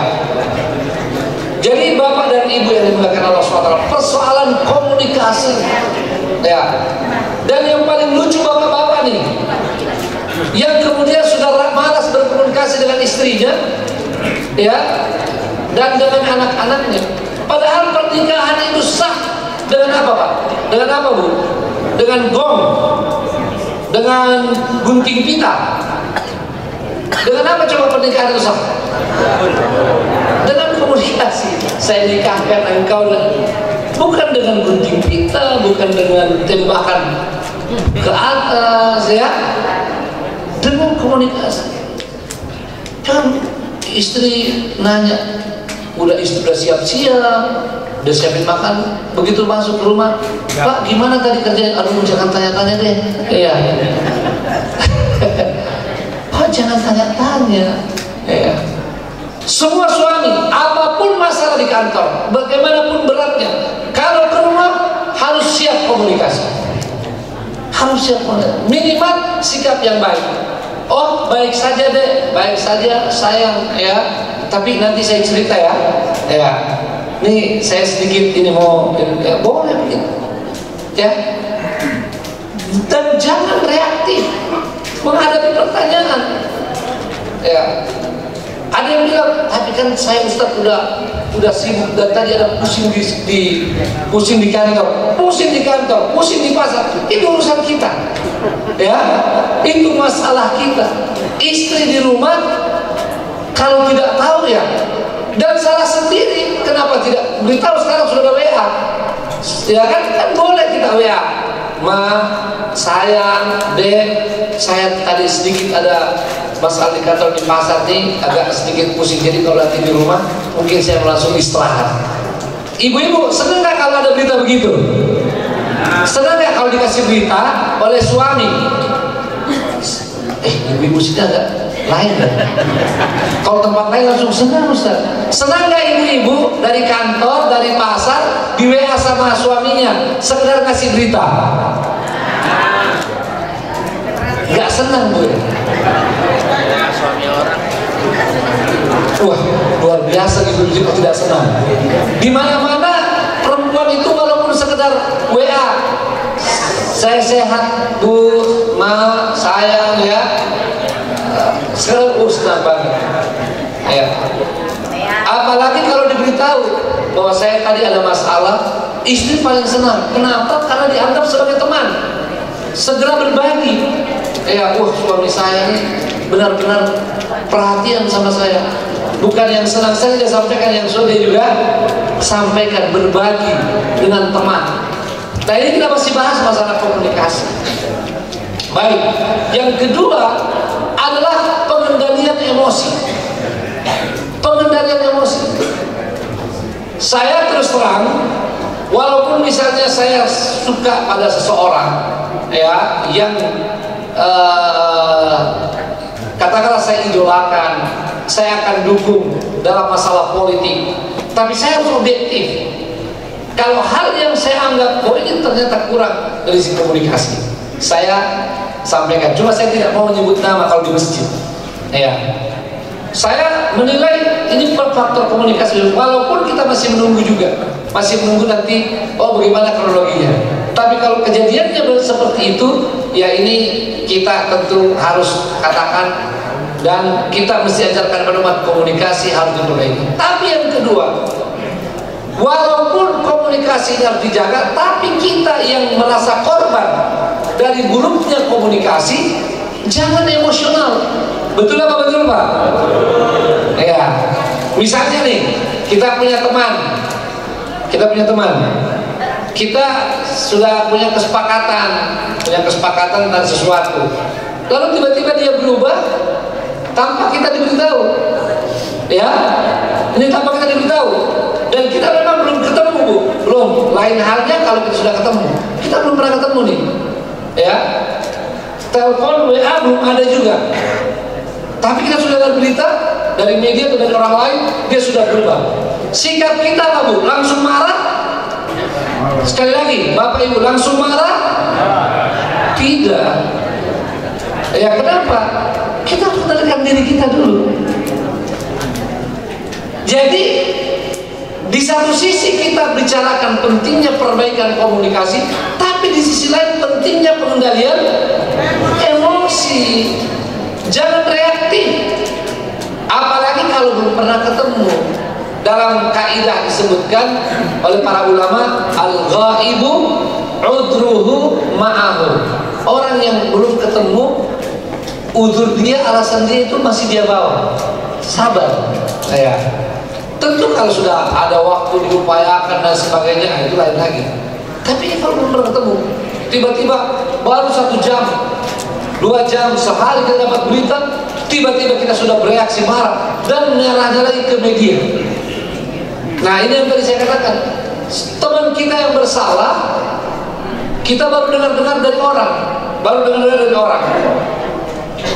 Jadi bapak dan ibu yang dimuliakan Allah SWT, persoalan komunikasi. Ya. Dan yang paling lucu bapak-bapak nih, yang kemudian sudah malas berkomunikasi dengan istrinya, ya, dan dengan anak-anaknya. Padahal pernikahan itu sah dengan apa, Pak? Dengan apa, Bu? Dengan gong, dengan gunting pita. Dengan apa coba pernikahan itu sah? Dengan komunikasi. Saya nikahkan engkau, bukan dengan gunting pita, bukan dengan tembakan ke atas, ya. Dengan komunikasi. Kan istri nanya, istri udah siap-siap, udah siapin makan, begitu masuk ke rumah, Pak gimana tadi kerjaan? Aduh jangan tanya-tanya deh. Iya. Pak jangan tanya-tanya. Iya. Semua suami, apapun masalah di kantor, bagaimanapun beratnya, kalau ke rumah harus siap komunikasi. Harus siap komunikasi. Minimal sikap yang baik. Oh baik saja deh, baik saja sayang ya. Tapi nanti saya cerita ya. Ya. Nih saya sedikit ini mau ya, boleh begitu. Ya. Dan jangan reaktif menghadapi pertanyaan. Ya. Ada yang bilang, tapi kan saya Ustaz udah sibuk dan tadi ada pusing di kantor, pusing di pasar. Itu urusan kita. Ya, itu masalah kita. Istri di rumah kalau tidak tahu ya, dan salah sendiri, kenapa tidak beritahu? Sekarang sudah ada WA, ya kan boleh kita WA. Ma, sayang, dek, saya tadi sedikit ada masalah di kantor di pasar nih, agak sedikit pusing. Jadi kalau nanti di rumah, mungkin saya langsung istirahat. Ibu-ibu senang nggak kalau ada berita begitu? Senang nggak kalau dikasih berita oleh suami? Ibu-ibu sih agak lain kan? Kalau tempat lain langsung senang Ustaz. Senang nggak ibu-ibu dari kantor, dari pasar di WA sama suaminya sekedar ngasih berita? Nggak senang gue. Suami orang. Wah luar biasa ibu-ibu tidak senang. Di mana-mana perempuan itu walaupun sekedar WA, saya sehat Bu, Ma, sayang ya, senang banget ya. Apalagi kalau diberitahu bahwa saya tadi ada masalah, istri paling senang. Kenapa? Karena dianggap sebagai teman, segera berbagi ya. Suami saya ini benar-benar perhatian sama saya. Bukan yang senang saya tidak sampaikan, yang sudah juga sampaikan, berbagi dengan teman. Nah ini kita masih bahas masalah komunikasi. Baik, yang kedua adalah pengendalian emosi. Pengendalian emosi. Saya terus terang, walaupun misalnya saya suka pada seseorang, ya, yang katakanlah saya idolakan, saya akan dukung dalam masalah politik, tapi saya harus objektif. Kalau hal yang saya anggap bahwa ini ternyata kurang dari sisi komunikasi, saya sampaikan. Cuma saya tidak mau menyebut nama kalau di masjid. Ya, saya menilai ini faktor komunikasi. Walaupun kita masih menunggu juga masih menunggu nanti bagaimana kronologinya. Tapi kalau kejadiannya seperti itu, ya ini kita tentu harus katakan dan kita mesti ajarkan pada umat, komunikasi harus diperbaiki. Tapi yang kedua, walaupun komunikasi harus dijaga, tapi kita yang merasa korban dari buruknya komunikasi, jangan emosional. Betul apa betul Pak? Ya, misalnya nih, kita punya teman, kita sudah punya kesepakatan tentang sesuatu, lalu tiba-tiba dia berubah tanpa kita diberitahu, ya, ini tanpa kita diberitahu, dan kita memang belum ketemu Bu, belum. Lain halnya kalau kita sudah ketemu, kita belum pernah ketemu nih, ya, telepon WA belum ada juga, tapi kita sudah ada berita dari media atau dari orang lain, dia sudah berubah. Sikap kita apa Bu? Langsung marah? Sekali lagi, Bapak Ibu, langsung marah? Tidak. Ya kenapa? Kita kendalikan diri kita dulu. Jadi di satu sisi kita bicarakan pentingnya perbaikan komunikasi, tapi di sisi lain pentingnya pengendalian emosi. Jangan reaktif. Apalagi kalau belum pernah ketemu. Dalam kaidah disebutkan oleh para ulama, al-ghaibu udruhu ma'ahu. Orang yang belum ketemu, udur dia, alasan dia itu masih dia bawa. Sabar. Ya. Tentu kalau sudah ada waktu diupayakan dan sebagainya, itu lain lagi. Tapi kalau belum pernah ketemu, tiba-tiba baru 1 jam, 2 jam, sehari kita dapat berita, tiba-tiba kita sudah bereaksi marah dan menyerahnya lagi ke media. Nah ini yang tadi saya katakan, teman kita yang bersalah, kita baru dengar-dengar dari orang,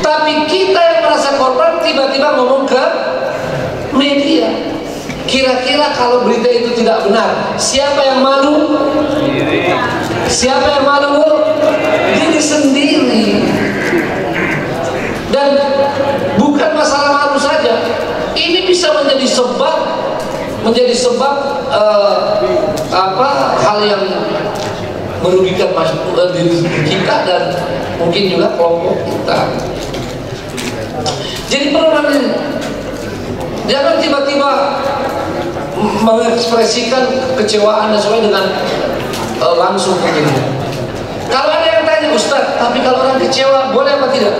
tapi kita yang merasa korban tiba-tiba ngomong ke media. Kira-kira kalau berita itu tidak benar, siapa yang malu? Siapa yang malu? Diri sendiri. Dan bukan masalah malu saja, ini bisa menjadi sebab hal yang merugikan diri kita dan mungkin juga kelompok kita. Jadi perlu ini, jangan tiba-tiba mengekspresikan kekecewaan sesuai dengan langsung begini. Kalau ada yang tanya, Ustaz, tapi kalau orang kecewa boleh apa tidak?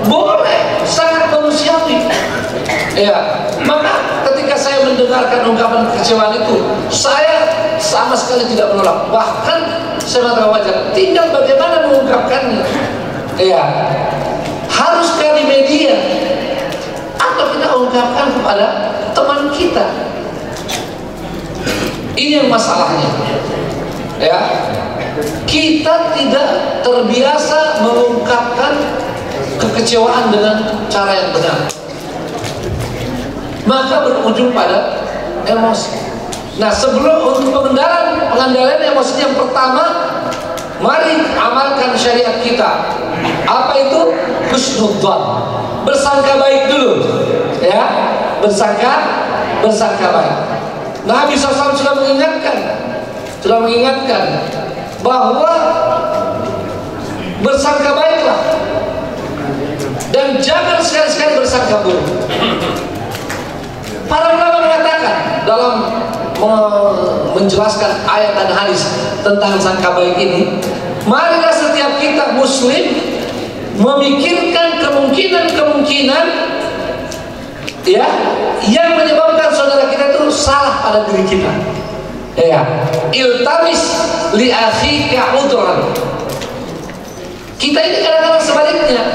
Boleh, sangat manusiawi. Ya, maka ketika saya mendengarkan ungkapan kekecewaan itu, saya sama sekali tidak menolak. Bahkan saya mengatakan wajar. Tinggal bagaimana mengungkapkannya. Ya, haruskah di media atau kita ungkapkan kepada teman kita? Ini yang masalahnya. Ya, kita tidak terbiasa mengungkapkan kekecewaan dengan cara yang benar, maka berujung pada emosi. Nah, sebelum untuk pengendalian emosi yang pertama, mari amalkan syariat kita. Apa itu? Husnudzan, bersangka baik dulu, ya, bersangka baik. Nabi SAW sudah mengingatkan bahwa bersangka baiklah dan jangan sekali-sekali bersangka buruk. Para ulama mengatakan dalam menjelaskan ayat dan hadis tentang sangka baik ini, marilah setiap kita muslim memikirkan kemungkinan ya yang menyebabkan saudara kita itu salah pada diri kita. Ya, iltamis li akhika udran. Kita ini kadang-kadang sebaliknya,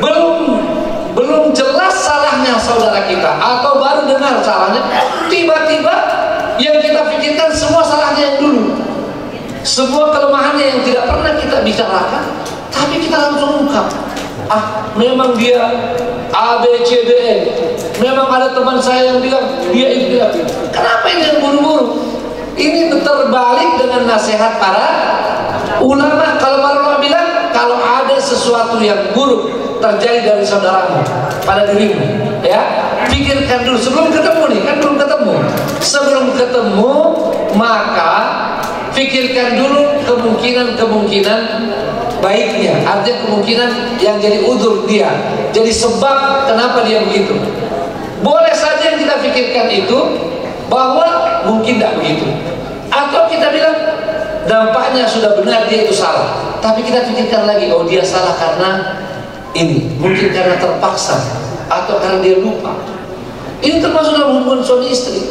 belum jelas salahnya saudara kita atau baru dengar salahnya, tiba-tiba yang kita pikirkan semua salahnya yang dulu, semua kelemahannya yang tidak pernah kita bicarakan, tapi kita langsung ungkap. Memang dia A, B, C, D, E. Memang ada teman saya yang bilang dia itu tidak. Kenapa ini yang buru-buru? Ini terbalik dengan nasihat para ulama. Kalau para ulama bilang, kalau ada sesuatu yang buruk terjadi dari saudaramu pada dirimu, ya, pikirkan dulu sebelum ketemu nih, kan belum ketemu. Sebelum ketemu, maka pikirkan dulu kemungkinan baiknya, artinya kemungkinan yang jadi udzur dia, jadi sebab kenapa dia begitu. Boleh saja yang kita pikirkan itu bahwa mungkin tidak begitu, atau kita bilang dampaknya sudah benar, dia itu salah, tapi kita pikirkan lagi, oh dia salah karena ini, mungkin karena terpaksa atau karena dia lupa. Ini termasuk dalam hubungan suami istri.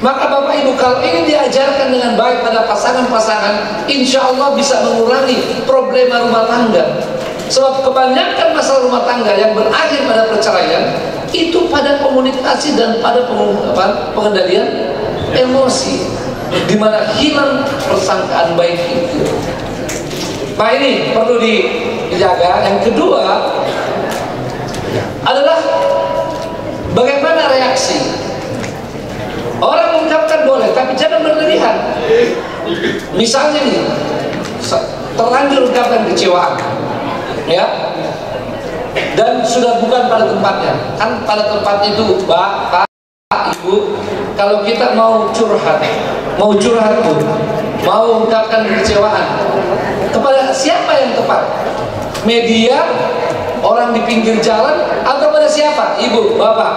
Maka Bapak Ibu, kalau ini diajarkan dengan baik pada pasangan-pasangan, insya Allah bisa mengurangi problema rumah tangga. Sebab kebanyakan masalah rumah tangga yang berakhir pada perceraian itu pada komunikasi dan pada pengendalian emosi, di mana hilang persangkaan baik itu. Nah ini perlu dijaga. Yang kedua adalah bagaimana reaksi. Orang mengungkapkan boleh, tapi jangan berlebihan. Misalnya nih, terlanjur ungkapkan kecewaan, ya, dan sudah bukan pada tempatnya. Kan pada tempat itu, Pak, Ibu, kalau kita mau curhat pun, mau ungkapkan kecewaan, kepada siapa yang tepat? Media, orang di pinggir jalan, atau pada siapa? Ibu, Bapak.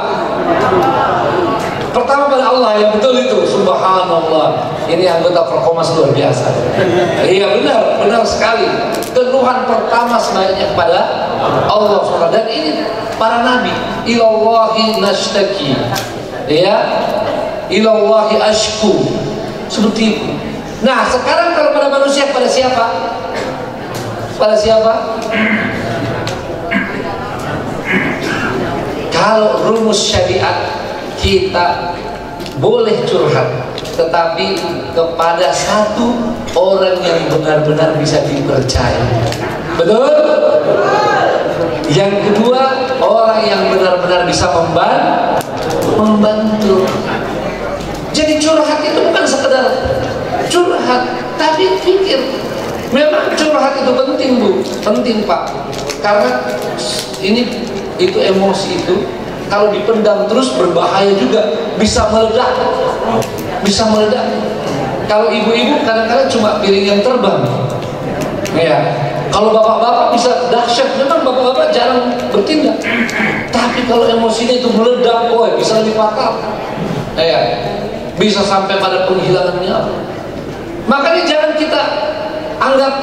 Pertama pada Allah, yang betul itu. Subhanallah, ini anggota Perkomas luar biasa. Iya benar sekali. Keluhan pertama sebaiknya kepada Allah SWT. Dan ini para nabi, ilallahi nashtaki, ya, ilallahi ashku, seperti itu. Nah sekarang kalau pada manusia, pada siapa? Pada siapa? Kalau rumus syariat, kita boleh curhat, tetapi kepada satu orang yang benar-benar bisa dipercaya. Betul? Yang kedua, orang yang benar-benar bisa membantu. Jadi curhat itu bukan sekedar curhat, tapi pikir. Memang curhat itu penting, Bu, penting, Pak. Karena itu emosi itu kalau dipendam terus berbahaya juga, bisa meledak. Kalau ibu-ibu kadang-kadang cuma piring yang terbang, ya. Kalau bapak-bapak bisa dahsyat, memang bapak-bapak jarang bertindak. Tapi kalau emosinya itu meledak, bisa lebih fatal, ya. Bisa sampai pada penghilangan nyawa. Makanya jangan kita anggap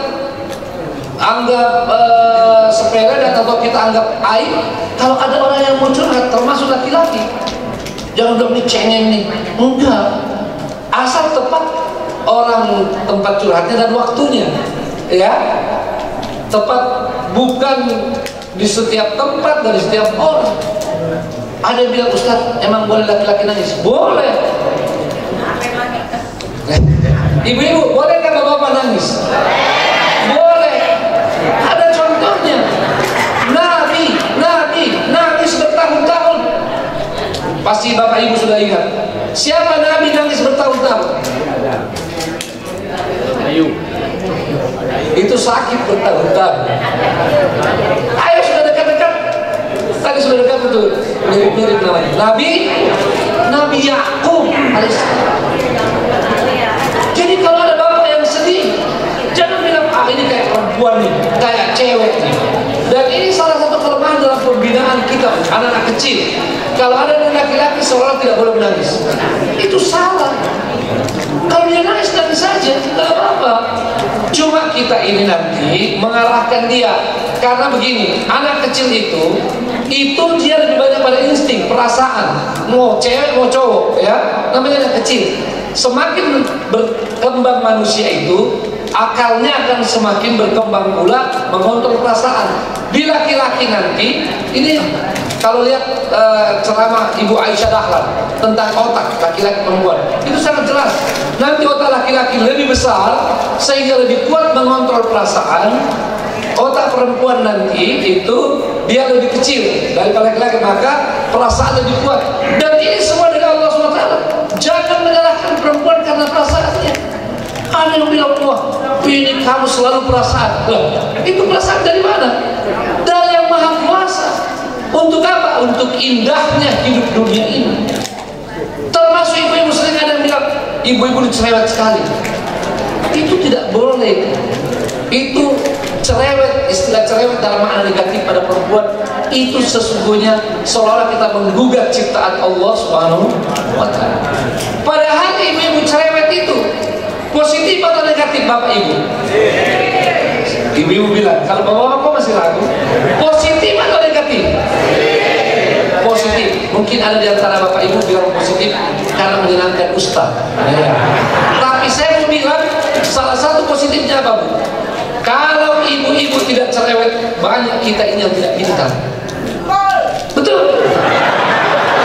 sepele dan atau kita anggap aib kalau ada orang yang mau curhat, termasuk laki-laki. Jangan dong nih cengeng nih, enggak, asal tepat orang tempat curhatnya dan waktunya, ya, tepat, bukan di setiap tempat dan di setiap orang. Ada yang bilang, Ustaz, emang boleh laki-laki nangis? Boleh. Ibu-ibu, boleh kan bapak nangis? Boleh. Ada contohnya. Nabi nangis bertahun-tahun. Pasti bapak ibu sudah ingat. Siapa Nabi nangis bertahun-tahun? Itu sakit bertahun-tahun. Ayo sudah dekat-dekat. Tadi sudah dekat betul. Mirip-mirip namanya. Nabi Yakub alaihissalam. Jadi kalau ada bapak yang sedih, jangan bilang, ini kayak perempuan nih, kayak cewek nih. Dan ini salah satu kelemahan dalam pembinaan kita, anak-anak kecil. Kalau ada laki-laki seolah tidak boleh menangis, itu salah. Kalau dia nangis saja, tidak apa-apa. Cuma kita ini nanti mengalahkan dia. Karena begini, anak kecil itu dia lebih banyak pada insting, perasaan. Mau cewek, mau cowok, ya, namanya anak kecil. Semakin berkembang manusia itu, akalnya akan semakin berkembang pula mengontrol perasaan. Di laki-laki nanti, ini kalau lihat ceramah Ibu Aisyah Dahlan tentang otak laki-laki perempuan, itu sangat jelas. Nanti otak laki-laki lebih besar sehingga lebih kuat mengontrol perasaan. Otak perempuan nanti itu dia lebih kecil dari laki-laki, maka perasaan lebih kuat. Dan ini semua dari Allah SWT. Jangan menyalahkan perempuan karena perasaannya. Ada yang bilang, wah, ini kamu selalu perasaan. Itu perasaan dari mana? Dari Yang Maha Kuasa. Untuk apa? Untuk indahnya hidup dunia ini. Termasuk ibu-ibu sering ada yang bilang, ibu-ibu cerewet sekali. Itu tidak boleh. Itu cerewet, istilah cerewet dalam makna negatif pada perempuan itu sesungguhnya seolah-olah kita menggugat ciptaan Allah Subhanahu wa ta'ala. Padahal ibu-ibu cerewet itu positif atau negatif Bapak Ibu? Ibu-ibu bilang, kalau bapak-bapak kok masih ragu? Positif atau negatif? Positif. Mungkin ada di antara Bapak Ibu bilang positif karena menyenangkan ustaz. Tapi saya mau bilang salah satu positifnya apa, Bu? Kalau ibu-ibu tidak cerewet, banyak kita ini yang tidak pintar. Betul?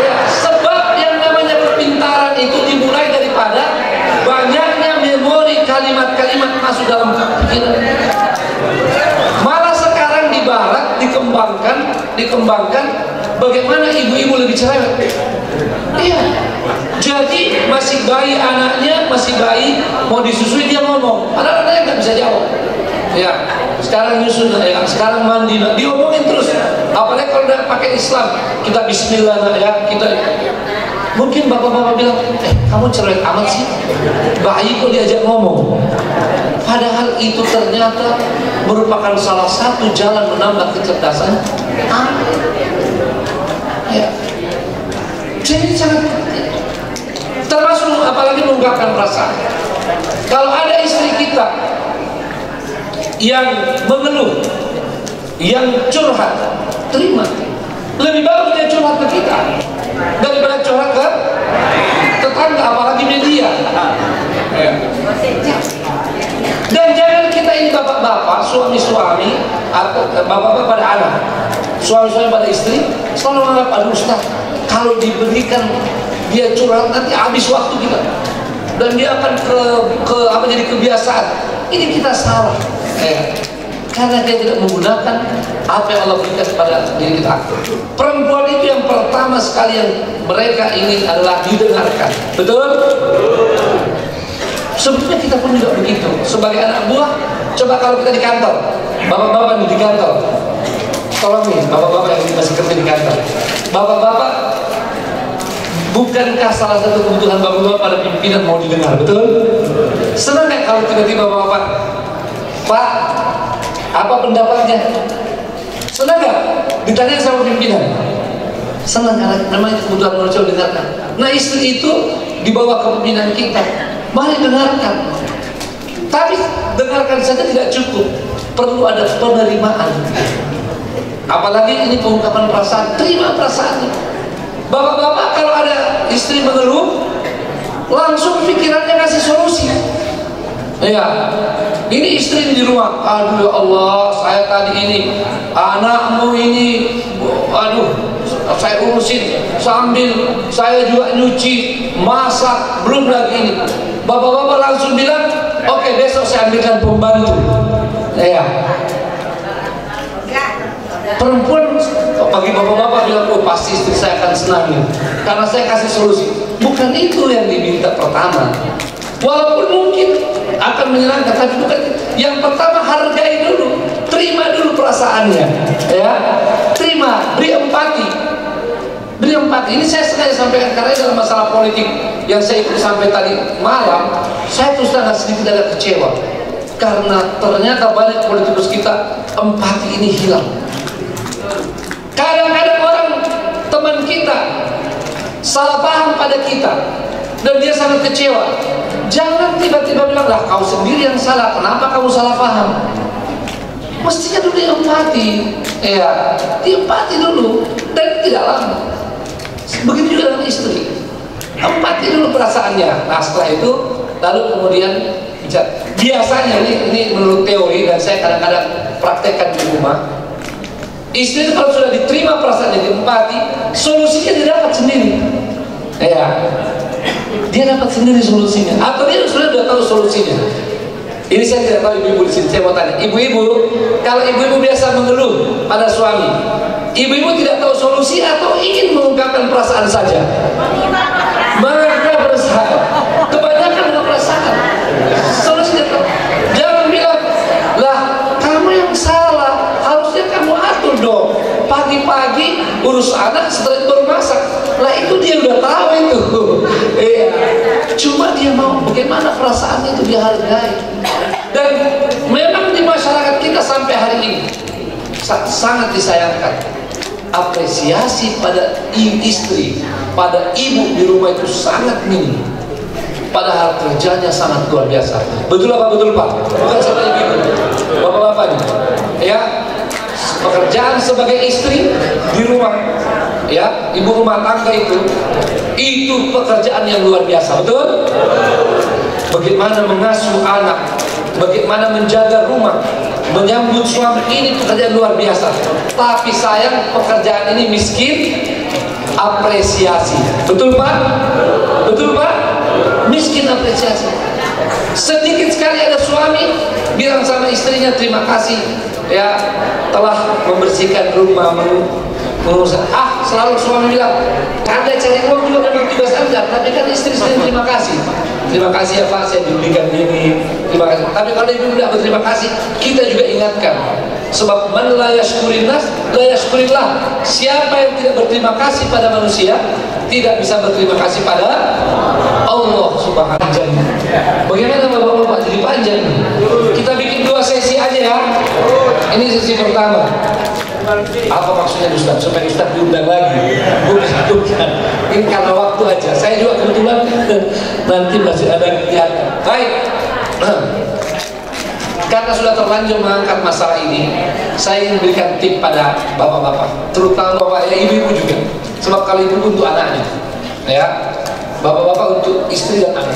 Ya, sebab yang namanya kepintaran itu dimulai daripada banyaknya memori kalimat-kalimat masuk dalam pikiran. Malah sekarang di barat dikembangkan bagaimana ibu-ibu lebih cerewet. Iya. Jadi masih bayi anaknya, masih bayi mau disusui dia ngomong, padahal anaknya nggak bisa jawab. Ya, sekarang nyusun, ya, sekarang mandi, diomongin terus. Apalagi kalau udah pakai Islam, kita Bismillah, ya, kita. Mungkin bapak-bapak bilang, kamu cerewet amat sih, bayi kok diajak ngomong. Padahal itu ternyata merupakan salah satu jalan menambah kecerdasan. Ya. Jadi sangat penting. Termasuk apalagi mengungkapkan perasaan. Kalau ada istri kita yang mengeluh, yang curhat, terima. Lebih bagus dia curhat ke kita daripada curhat ke tetangga, apalagi media. Dan jangan kita ini bapak-bapak, suami-suami, atau bapak-bapak pada anak, suami-suami pada istri, selalu menganggap, aduh Ustaz, kalau diberikan dia curhat nanti habis waktu kita, dan dia akan jadi kebiasaan. Ini kita salah, karena dia tidak menggunakan apa yang Allah berikan kepada diri kita. Perempuan itu yang pertama sekali yang mereka ingin adalah didengarkan. Betul? Sebetulnya kita pun juga begitu. Sebagai anak buah, coba kalau kita di kantor, bapak-bapak di kantor, tolong nih, bapak-bapak yang masih kerja di kantor, bapak-bapak, bukankah salah satu kebutuhan bapak-bapak pada pimpinan mau didengar? Betul? Senang nggak kalau tiba-tiba bapak, Pak, apa pendapatnya? Senang nggak ditanya sama pimpinan? Senang, karena memang itu kebutuhan manusia didengarkan. Nah, istri itu dibawa ke pimpinan kita, mari dengarkan. Tapi dengarkan saja tidak cukup, perlu ada penerimaan. Apalagi ini pengungkapan perasaan, terima perasaannya. Bapak-bapak kalau ada istri mengeluh, langsung pikirannya ngasih solusi. Ya, ini istri di rumah, aduh ya Allah, saya tadi ini, anakmu ini, aduh, saya urusin sambil saya juga nyuci, masak, belum lagi ini. Bapak-bapak langsung bilang, oke, besok saya ambilkan pembantu. Ya. Perempuan bagi bapak-bapak bilang, oh pasti istri saya akan senang karena saya kasih solusi. Bukan itu yang diminta pertama. Walaupun mungkin akan menyenangkan, tapi bukan. Yang pertama, hargai dulu, terima dulu perasaannya, ya, terima, beri empati, beri empati. Ini saya sengaja sampaikan karena dalam masalah politik yang saya ikut sampai tadi malam, saya terus terang sedikit agak kecewa karena ternyata banyak politikus kita empati ini hilang. Kadang-kadang orang teman kita salah paham pada kita dan dia sangat kecewa. Jangan tiba-tiba bilang, lah kau sendiri yang salah, kenapa kamu salah paham? Mestinya dulu empati, ya, diempati dulu dan tidak lama. Begitu juga dengan istri, empati dulu perasaannya. Nah setelah itu lalu kemudian bicara. Biasanya ini menurut teori dan saya kadang-kadang praktekkan di rumah. Istri itu kalau sudah diterima perasaannya, diempati, solusinya dia dapat sendiri. Ya, dia dapat sendiri solusinya. Atau dia sudah tahu solusinya. Ini saya tidak tahu ibu-ibu di sini. Saya mau tanya, ibu-ibu, kalau ibu-ibu biasa mengeluh pada suami, ibu-ibu tidak tahu solusi atau ingin mengungkapkan perasaan saja? Mereka berusaha. Kebanyakan dengan perasaan. Solusinya tahu. Jangan bilang, lah kamu yang salah, harusnya kamu atur dong. Pagi-pagi urus anak, setelah itu baru masak. Lah itu dia udah tahu itu. Iya. Cuma dia mau bagaimana perasaan itu dihargai. Dan memang di masyarakat kita sampai hari ini sangat disayangkan. Apresiasi pada istri, pada ibu di rumah itu sangat minim. Padahal kerjanya sangat luar biasa. Betul apa betul Pak? Bukan sama ibu, bapak-bapak nih. Ya, pekerjaan sebagai istri di rumah, ya, ibu rumah tangga itu pekerjaan yang luar biasa, betul? Bagaimana mengasuh anak, bagaimana menjaga rumah, menyambut suami, ini pekerjaan luar biasa. Tapi sayang pekerjaan ini miskin apresiasi. Betul Pak? Betul Pak? Miskin apresiasi. Sedikit sekali ada suami bilang sama istrinya terima kasih ya telah membersihkan rumah, mengurus. Selalu suami bilang Anda cari uang juga memang tugas Anda, tapi kan istri sering terima kasih. Terima kasih ya Pak, saya dibelikan ini. Terima kasih. Tapi kalau ibu tidak berterima kasih, kita juga ingatkan. Sebab man la yashkurinnas la yashkurillah. Siapa yang tidak berterima kasih pada manusia, tidak bisa berterima kasih pada Allah Subhanahu wa ta'ala. Bagaimana Bapak-bapak jadi panjang? Kita bikin 2 sesi aja ya. Ini sesi pertama. Apa maksudnya Ustaz? Supaya Ustaz diundang lagi? Bukan. Ini karena waktu aja. Saya juga kebetulan nanti masih ada kegiatan. Baik. Karena sudah terlanjur mengangkat masalah ini, saya ingin berikan tip pada bapak-bapak, terutama bapak ya ibu-ibu juga. Sebab kalau ibu untuk anaknya, ya, bapak-bapak untuk istri dan anak.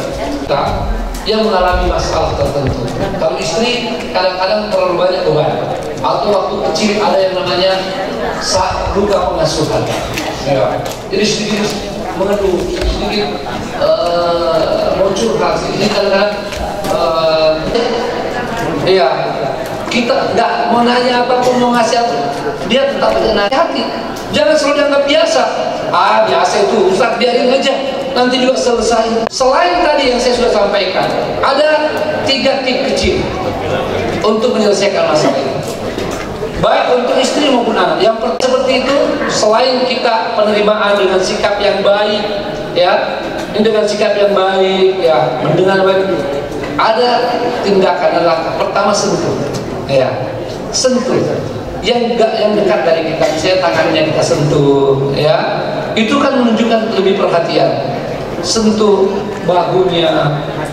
Yang mengalami masalah tertentu. Kalau istri kadang-kadang terlalu banyak beban, atau waktu kecil ada yang namanya luka pengasuhan. Ya. Jadi sedikit mengeluh, sedikit mau curhat, sedikit kadang-kadang iya, kita nggak mau nanya apapun, mau ngasih apa, dia tetap dengan hati. Jangan selalu dianggap biasa. Biasa itu, Ustaz biarin aja, nanti juga selesai. Selain tadi yang saya sudah sampaikan, ada 3 tip kecil untuk menyelesaikan masalah ini. Baik untuk istri maupun anak. Yang seperti itu, selain kita penerimaan dengan sikap yang baik, ya, dengan sikap yang baik, ya, mendengar baik. Ada tindakan adalah pertama sentuh, ya, sentuh yang dekat dari kita, misalnya tangannya kita sentuh, ya, itu kan menunjukkan lebih perhatian. Sentuh bahunya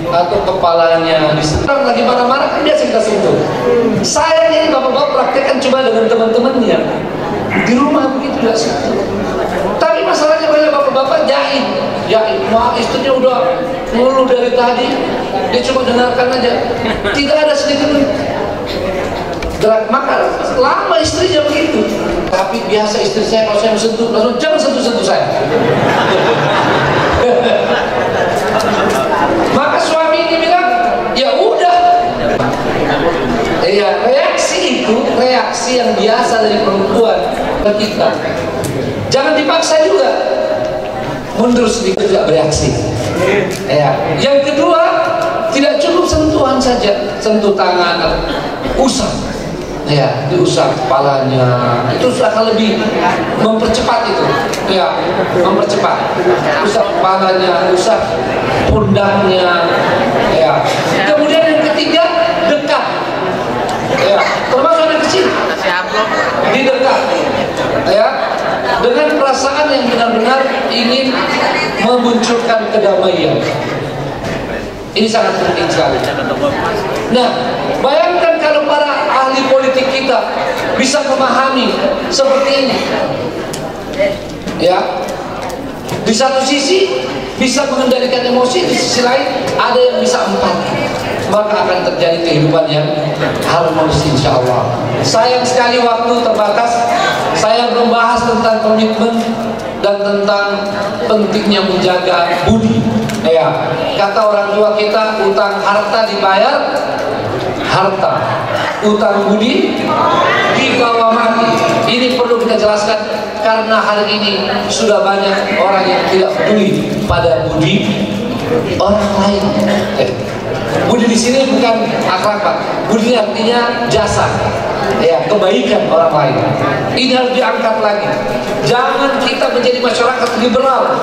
atau kepalanya, disentuh lagi marah-marah kan biasa kita sentuh. Sayangnya ini bapak-bapak praktekkan cuma dengan teman-temannya di rumah begitu tidak sentuh. Tapi masalahnya banyak bapak-bapak jahit, wah istrinya udah ngeluh dari tadi, dia cuma dengarkan aja, tidak ada sedikit pun gerak. Maka lama istrinya begitu. Tapi biasa istri saya kalau saya sentuh, langsung jangan sentuh-sentuh saya. Maka suami ini bilang, ya udah. Iya, reaksi itu reaksi yang biasa dari perempuan ke kita. Jangan dipaksa juga. Mundur sedikit juga bereaksi. Ya. Yang kedua, tidak cukup sentuhan saja, sentuh tangan, usap. Ya, diusap kepalanya. Itu akan lebih mempercepat itu. Ya, mempercepat. Usap kepalanya, usap pundaknya. Ya. Kemudian yang ketiga, dekat. Ya, termasuk anak kecil. Didekat. Ya. Dengan perasaan yang benar-benar ingin memunculkan kedamaian. Ini sangat penting sekali. Nah, bayangkan kalau para ahli politik kita bisa memahami seperti ini. Ya. Di satu sisi bisa mengendalikan emosi, di sisi lain ada yang bisa empati. Maka akan terjadi kehidupan yang harmonis insyaallah. Sayang sekali waktu terbatas. Saya membahas tentang komitmen dan tentang pentingnya menjaga budi. Ya, kata orang tua kita, utang harta dibayar harta, utang budi dibawa mati. Ini perlu kita jelaskan karena hari ini sudah banyak orang yang tidak peduli pada budi orang lain. Budi di sini bukan akhlak, Pak. Budi artinya jasa, ya, kebaikan orang lain. Ini harus diangkat lagi. Jangan kita kita menjadi masyarakat liberal,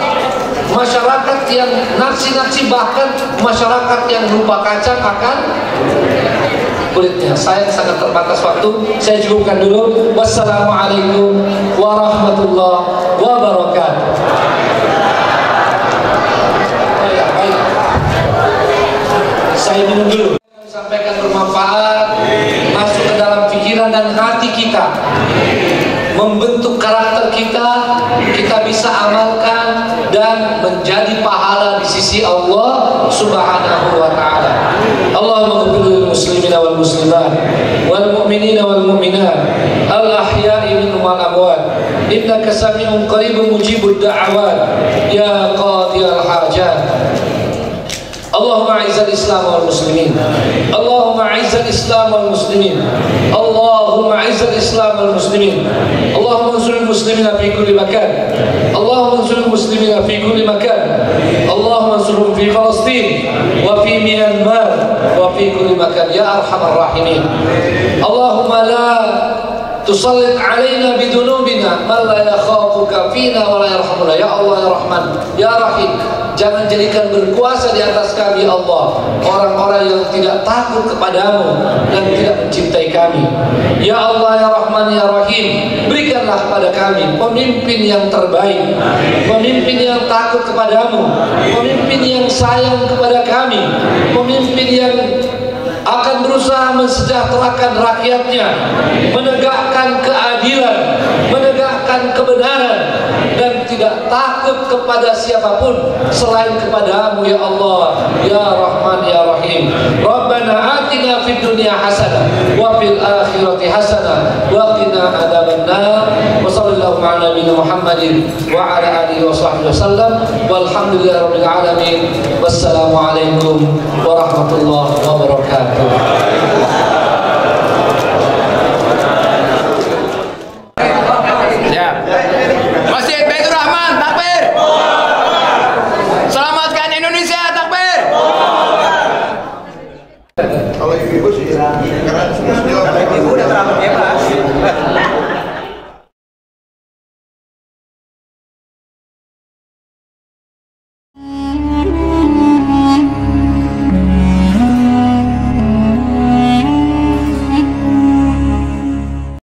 masyarakat yang naksi-naksi, bahkan masyarakat yang lupa kacang akan kulitnya. Saya sangat terbatas waktu, saya cukupkan dulu. Wassalamualaikum warahmatullahi wabarakatuh. Saya minum dulu. Sampaikan bermanfaat, masuk ke dalam pikiran dan hati kita, membentuk karakter kita, kita bisa amalkan dan menjadi pahala di sisi Allah Subhanahu wa taala. Allahumma ighfir lil muslimina wal muslimat wal mu'minina wal mu'minat al ahya'i minhum wal amwat innaka sami'un qaribun mujibud da'awat ya qadiyal hajat. Allahumma a'izzal Islam wal muslimin, Allahumma a'izzal Islam wal muslimin, Allahumma a'izzal Islam wal muslimin, Allahumma ansuril muslimina fi kulli makan, Allahumma ansuril muslimina fi kulli makan, Allahumma ansurhum fi Palestin wa fi Myanmar wa fi kulli makan ya arhamar rahimin. Allahumma la tusallit alaina bidunubina man la yakhafuka fina wa la yarhamuna ya Allah ya Rahman ya Rahim. Jangan jadikan berkuasa di atas kami Allah orang-orang yang tidak takut kepadamu dan tidak mencintai kami. Ya Allah ya Rahman ya Rahim, berikanlah kepada kami pemimpin yang terbaik, pemimpin yang takut kepadamu, pemimpin yang sayang kepada kami, pemimpin yang akan berusaha mensejahterakan rakyatnya, menegakkan keadilan, menegakkan kebenaran, dan tidak takut kepada siapapun selain kepadamu ya Allah ya Rahman ya Rahim. Rabbana atina fid dunya hasanah wa fil akhirati hasanah wa qina adzabannar. Wa sallallahu ala nabiyyina Muhammadin wa ala alihi wa sahbihi wasallam walhamdulillahirabbil alamin. Wassalamu alaikum warahmatullahi wabarakatuh. Siap. Masjid Baitur Rahman, takbir. Selamatkan Indonesia, takbir. Kalau ibu sih, karena ibu udah terlalu bebas.